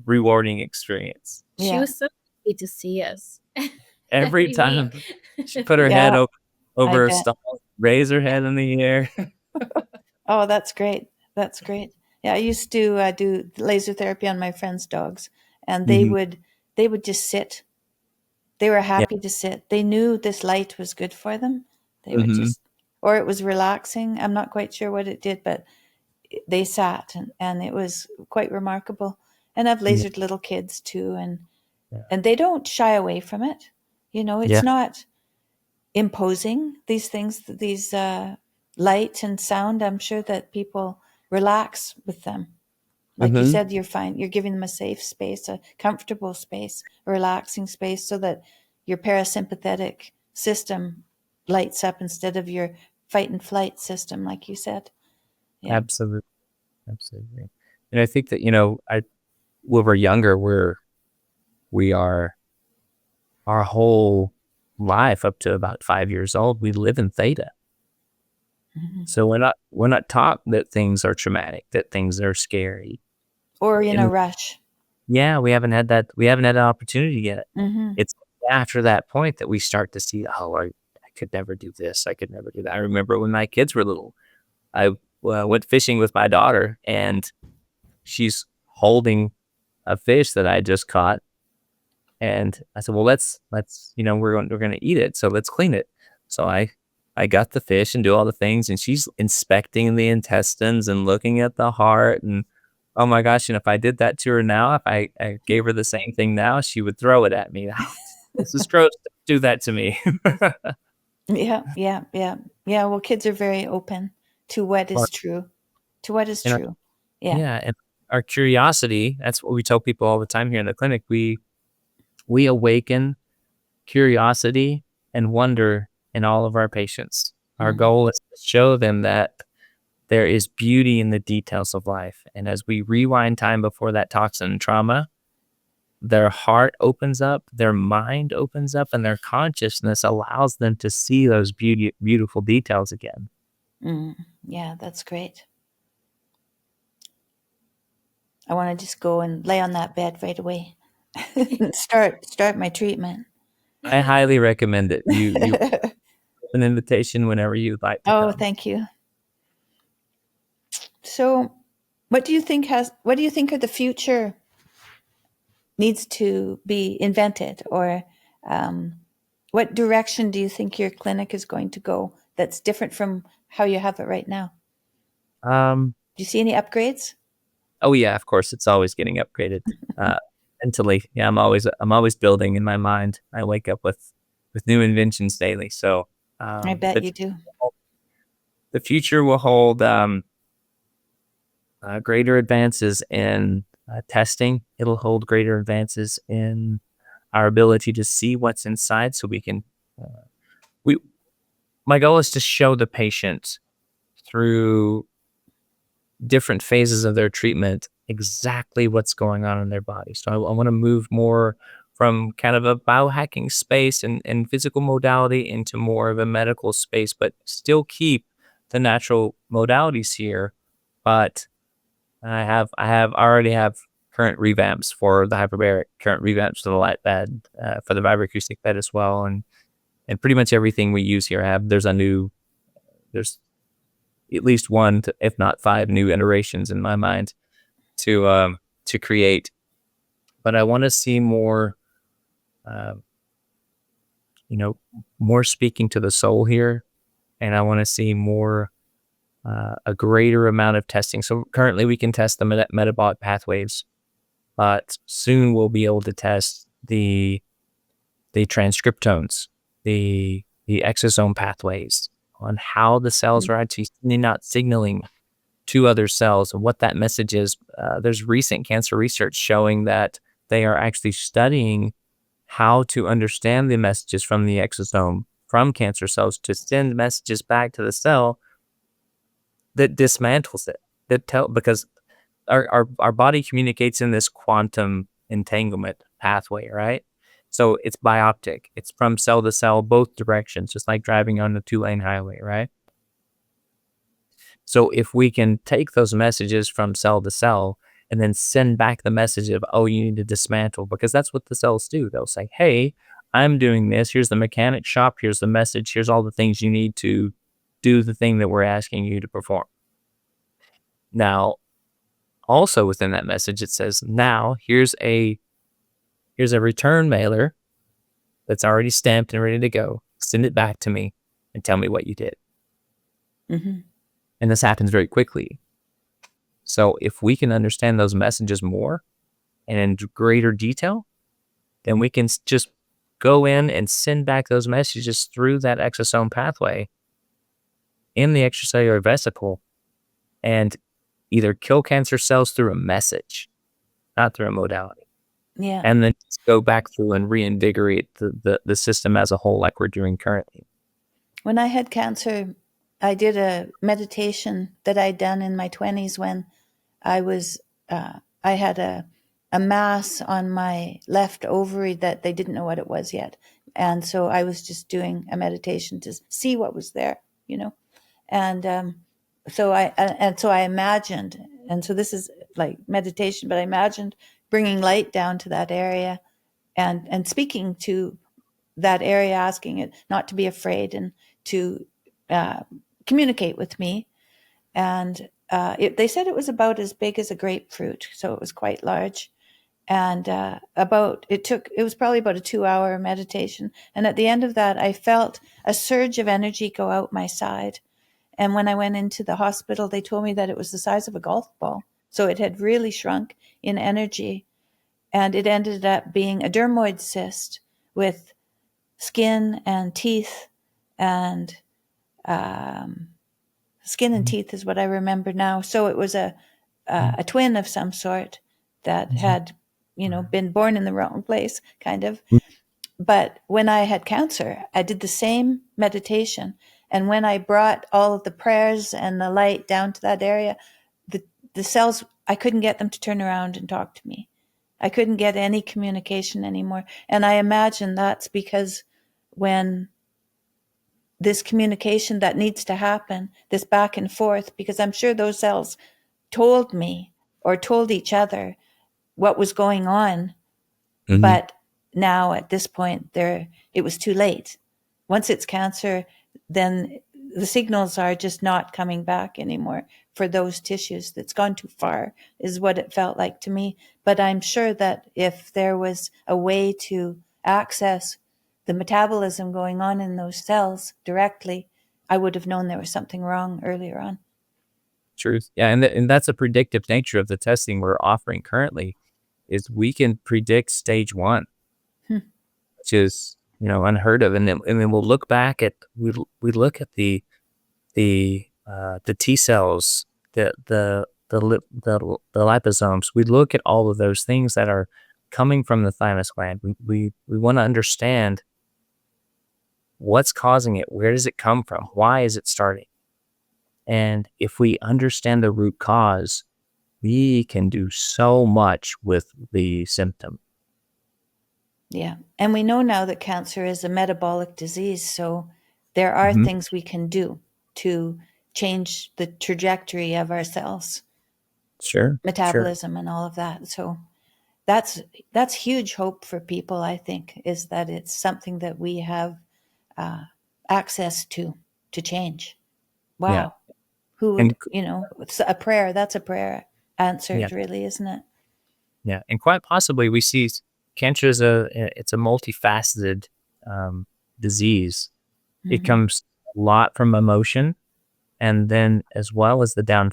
rewarding experience. Yeah. She was so happy to see us. Every time she put her head over her stall, raise her head in the air. Oh, that's great. That's great. Yeah, I used to do laser therapy on my friends' dogs, and they would just sit. They were happy to sit. They knew this light was good for them. They would just, or it was relaxing. I'm not quite sure what it did, but they sat, and it was quite remarkable. And I've lasered little kids too, and they don't shy away from it. It's not imposing these things, these light and sound. I'm sure that people relax with them. Like you said, you're giving them a safe space, a comfortable space, a relaxing space, so that your parasympathetic system lights up instead of your fight and flight system, like you said. Yeah. Absolutely. And I think that, when we're younger, we are our whole life up to about 5 years old, we live in theta. So we're not taught that things are traumatic, that things are scary. Or in a And rush. yeah, we haven't had that opportunity yet. Mm-hmm. It's after that point that we start to see, oh, I could never do this. I could never do that. I remember when my kids were little, I went fishing with my daughter, and she's holding a fish that I just caught. And I said, well, let's, we're going to eat it. So let's clean it. So I got the fish and do all the things, and she's inspecting the intestines and looking at the heart. And oh my gosh. And if I did that to her now, if I gave her the same thing now, she would throw it at me. Oh, this is gross. Don't do that to me. Yeah. Well, kids are very open to what is true. And Yeah. yeah. And our curiosity, that's what we tell people all the time here in the clinic. We awaken curiosity and wonder in all of our patients. Our goal is to show them that there is beauty in the details of life. And as we rewind time before that toxin and trauma, their heart opens up, their mind opens up, and their consciousness allows them to see those beautiful details again. Yeah, that's great. I want to just go and lay on that bed right away. start my treatment. I highly recommend it. You an invitation whenever you'd like to come. Thank you. So, what do you think are the future needs to be invented, or what direction do you think your clinic is going to go that's different from how you have it right now? Do you see any upgrades? Oh yeah, of course, it's always getting upgraded. Mentally, yeah, I'm always building in my mind. I wake up with new inventions daily. So I bet you do. The future will hold greater advances in testing. It'll hold greater advances in our ability to see what's inside, so we can. My goal is to show the patient through different phases of their treatment exactly what's going on in their body. So I want to move more from kind of a biohacking space and physical modality into more of a medical space, but still keep the natural modalities here. But I already have current revamps for the hyperbaric, current revamps for the light bed, for the vibro-acoustic bed as well, and pretty much everything we use here. There's at least one, if not 5 new iterations in my mind to create. But I want to see more, more speaking to the soul here, and I want to see more, a greater amount of testing. So currently we can test the metabolic pathways, but soon we'll be able to test the transcriptomes, the exosome pathways, on how the cells are actually not signaling to other cells and what that message is. There's recent cancer research showing that they are actually studying how to understand the messages from the exosome from cancer cells to send messages back to the cell that dismantles it. Because our body communicates in this quantum entanglement pathway, right? So it's bioptic. It's from cell to cell, both directions, just like driving on a 2-lane highway, right? So if we can take those messages from cell to cell and then send back the message of, oh, you need to dismantle, because that's what the cells do. They'll say, hey, I'm doing this. Here's the mechanic shop. Here's the message. Here's all the things you need to do the thing that we're asking you to perform. Now, also within that message, it says, now here's a return mailer that's already stamped and ready to go. Send it back to me and tell me what you did. And this happens very quickly. So if we can understand those messages more and in greater detail, then we can just go in and send back those messages through that exosome pathway in the extracellular vesicle and either kill cancer cells through a message, not through a modality. Yeah. And then just go back through and reinvigorate the system as a whole, like we're doing currently. When I had cancer, I did a meditation that I'd done in my 20s when I had a mass on my left ovary that they didn't know what it was yet. And so I was just doing a meditation to see what was there, And so I imagined, and so this is like meditation, but I imagined bringing light down to that area and speaking to that area, asking it not to be afraid and to communicate with me. And they said it was about as big as a grapefruit, so it was quite large. And it was probably about a 2-hour meditation. And at the end of that, I felt a surge of energy go out my side. And when I went into the hospital, they told me that it was the size of a golf ball. So it had really shrunk in energy. And it ended up being a dermoid cyst with skin and teeth. And skin and teeth is what I remember now. So it was a twin of some sort that had, been born in the wrong place, kind of. But when I had cancer, I did the same meditation. And when I brought all of the prayers and the light down to that area, the cells, I couldn't get them to turn around and talk to me. I couldn't get any communication anymore. And I imagine that's because when this communication that needs to happen, this back and forth, because I'm sure those cells told me or told each other what was going on. But now at this point, it was too late. Once it's cancer, then the signals are just not coming back anymore for those tissues. That's gone too far, is what it felt like to me. But I'm sure that if there was a way to access the metabolism going on in those cells directly, I would have known there was something wrong earlier on. Truth. Yeah, and that's a predictive nature of the testing we're offering currently, is we can predict stage 1, which is unheard of, and then we'll look back at we look at the T cells, the liposomes. We look at all of those things that are coming from the thymus gland. We want to understand what's causing it, where does it come from, why is it starting, and if we understand the root cause, we can do so much with the symptom. Yeah. And we know now that cancer is a metabolic disease. So there are things we can do to change the trajectory of our cells. Sure. Metabolism and all of that. So that's huge hope for people, I think, is that it's something that we have access to change. Wow. Yeah. Who would, it's a prayer. That's a prayer answered, really, isn't it? Yeah. And quite possibly we see cancer is it's a multifaceted disease. It comes a lot from emotion, and then as well as the down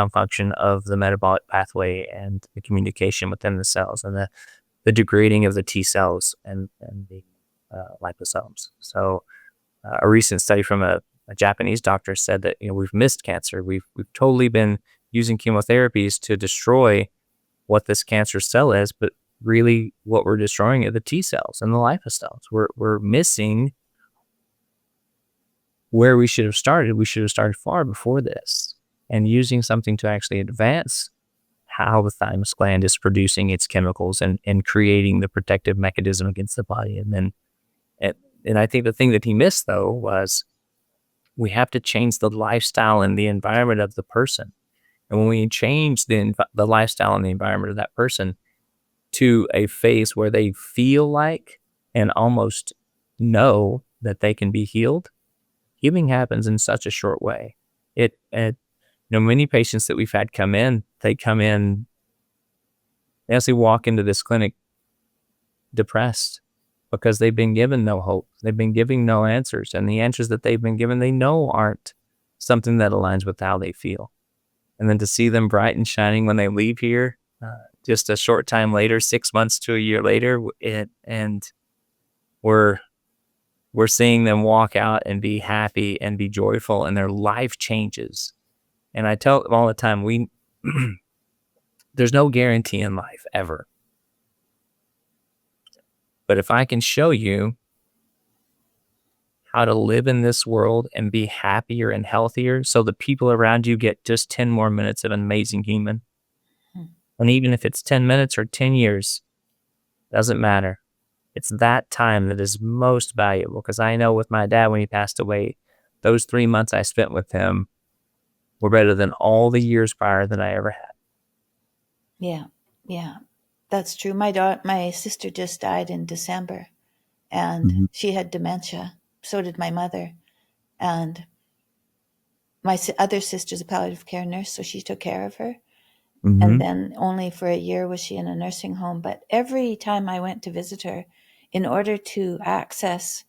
function of the metabolic pathway and the communication within the cells, and the degrading of the T cells and the liposomes. So a recent study from a Japanese doctor said that we've missed cancer. We've totally been using chemotherapies to destroy what this cancer cell is, but really what we're destroying are the T cells and the liposomes. We're missing where we should have started. We should have started far before this, and using something to actually advance how the thymus gland is producing its chemicals and creating the protective mechanism against the body. And I think the thing that he missed, though, was we have to change the lifestyle and the environment of the person. And when we change the lifestyle and the environment of that person to a phase where they feel like and almost know that they can be healed, healing happens in such a short way. Many patients that we've had come in, they actually walk into this clinic depressed because they've been given no hope. They've been given no answers, and the answers that they've been given, they know aren't something that aligns with how they feel. And then to see them bright and shining when they leave here, just a short time later, 6 months to a year later, and we're seeing them walk out and be happy and be joyful, and their life changes. And I tell them all the time, there's no guarantee in life ever. But if I can show you how to live in this world and be happier and healthier so the people around you get just 10 more minutes of an amazing human, and even if it's 10 minutes or 10 years, doesn't matter. It's that time that is most valuable, because I know with my dad, when he passed away, those 3 months I spent with him were better than all the years prior that I ever had. Yeah. Yeah. That's true. My sister just died in December, and she had dementia. So did my mother. And my other sister's a palliative care nurse, so she took care of her. And then only for a year was she in a nursing home. But every time I went to visit her, in order to access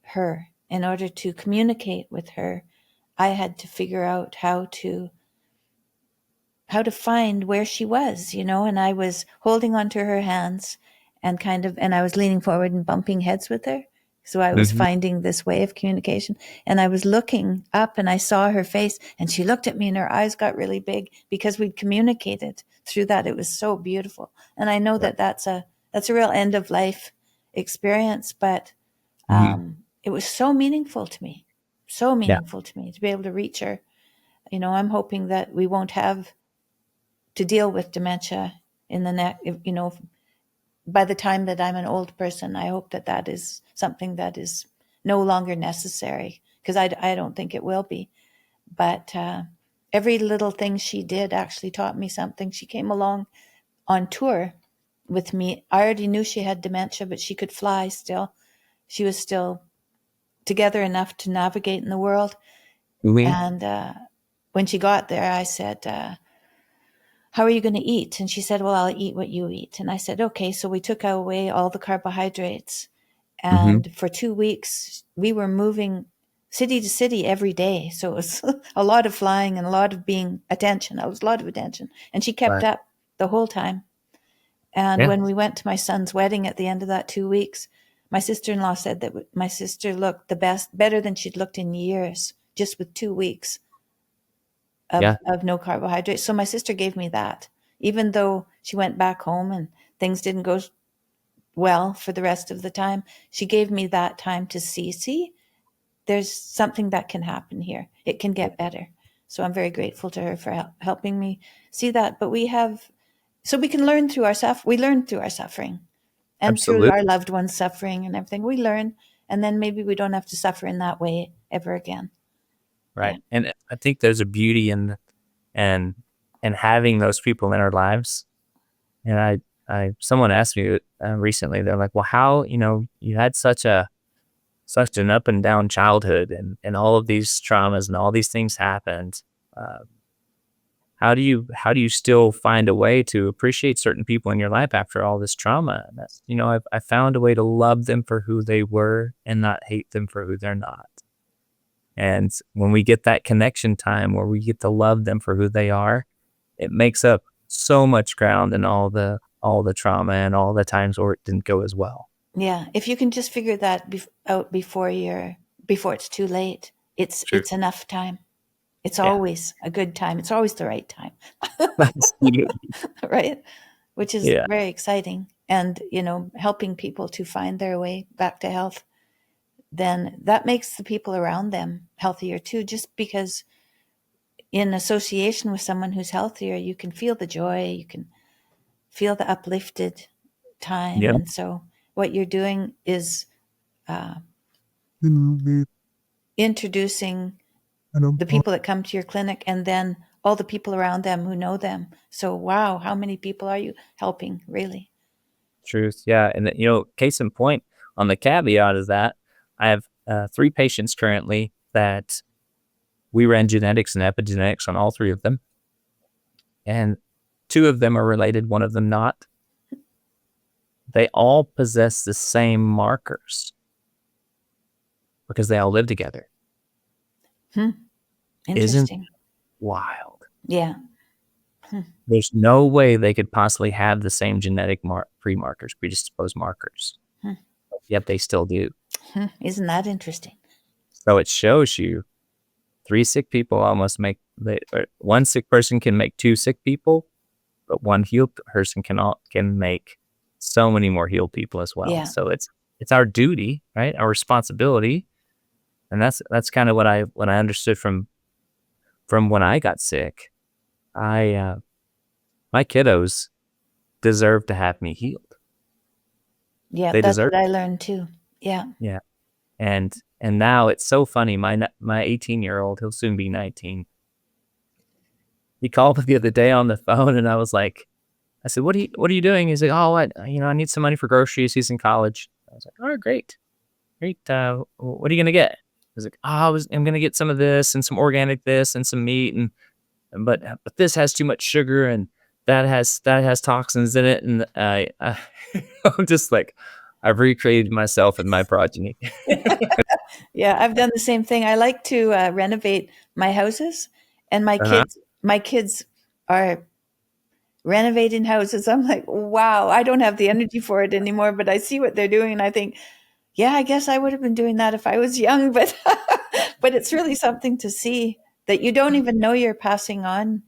her, in order to communicate with her, I had to figure out how to find where she was, and I was holding onto her hands and and I was leaning forward and bumping heads with her. So I was finding this way of communication, and I was looking up and I saw her face, and she looked at me and her eyes got really big because we'd communicated through that. It was so beautiful. And I know that that's a real end of life experience, but it was so meaningful to me, to be able to reach her. I'm hoping that we won't have to deal with dementia in the next, by the time that I'm an old person. I hope that is something that is no longer necessary, because I don't think it will be. But every little thing she did actually taught me something. She came along on tour with me. I already knew she had dementia, but she could fly still. She was still together enough to navigate in the world. And when she got there, I said, how are you going to eat? And she said, well, I'll eat what you eat. And I said, okay. So we took away all the carbohydrates. And for 2 weeks, we were moving city to city every day. So it was a lot of flying and a lot of attention. It was a lot of attention. And she kept up the whole time. And when we went to my son's wedding at the end of that 2 weeks, my sister-in-law said that my sister looked better than she'd looked in years, just with 2 weeks of no carbohydrates. So my sister gave me that, even though she went back home and things didn't go well for the rest of the time. She gave me that time to see, there's something that can happen here. It can get better. So I'm very grateful to her for helping me see that. But we can learn through our we learn through our suffering, and through our loved ones' suffering and everything. We learn, and then maybe we don't have to suffer in that way ever again. Right. Yeah. And I think there's a beauty in having those people in our lives. And someone asked me recently, they're like, well, how, you had such an up and down childhood, and all of these traumas and all these things happened. How do you still find a way to appreciate certain people in your life after all this trauma? And that's, I found a way to love them for who they were and not hate them for who they're not. And when we get that connection time where we get to love them for who they are, it makes up so much ground in all the trauma and all the times where it didn't go as well. Yeah, if you can just figure that out before it's too late, it's enough time. It's always a good time. It's always the right time. Right? Which is very exciting. And, helping people to find their way back to health, then that makes the people around them healthier too, just because in association with someone who's healthier, you can feel the joy, you can feel the uplifted time. Yep. And so what you're doing is introducing the people that come to your clinic, and then all the people around them who know them. So, wow, how many people are you helping, really? Truth. Yeah. And, case in point, on the caveat is that I have 3 patients currently that we ran genetics and epigenetics on all 3 of them. And 2 of them are related, one of them not. They all possess the same markers because they all live together. Interesting. Isn't wild? Yeah. There's no way they could possibly have the same genetic predisposed markers. Yet they still do. Isn't that interesting? So it shows you 3 sick people one sick person can make 2 sick people, but one healed person can make so many more healed people as well. Yeah. So it's our duty, right? Our responsibility. And that's kind of what I understood from when I got sick. My kiddos deserve to have me healed. Yeah, that's what I learned too. Yeah. Yeah. And now it's so funny. My 18-year-old, he'll soon be 19. He called me the other day on the phone, and I said, "What are you doing?" He's like, "Oh, I need some money for groceries." He's in college. I was like, "Oh, great. What are you gonna get?" I was like, "I'm gonna get some of this and some organic this and some meat but this has too much sugar and that has toxins in it." And I'm just like, I've recreated myself and my progeny. Yeah, I've done the same thing. I like to renovate my houses, and Uh-huh. my kids are renovating houses. I'm like, wow, I don't have the energy for it anymore, but I see what they're doing, and I think, yeah, I guess I would have been doing that if I was young, but but it's really something to see that you don't even know you're passing on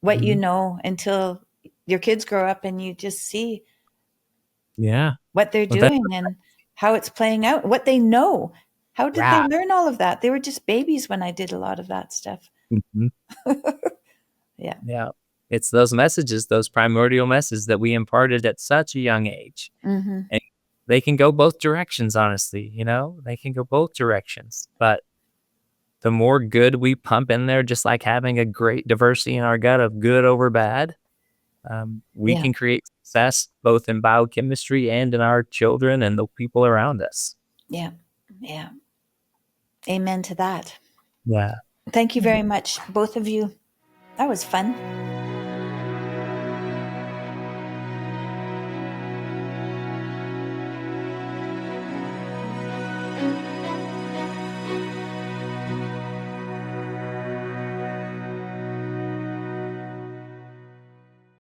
what you Mhm. know until your kids grow up and you just see Yeah. what they're Well, that doing and how it's playing out, what they know. How did they yeah. learn all of that? They were just babies when I did a lot of that stuff. Mhm. Yeah. Yeah. It's those messages, those primordial messages that we imparted at such a young age. Hmm. And they can go both directions, honestly, they can go both directions. But the more good we pump in there, just like having a great diversity in our gut of good over bad, we Yeah. can create success both in biochemistry and in our children and the people around us. Yeah. Yeah. Amen to that. Yeah. Thank you very much, both of you. That was fun.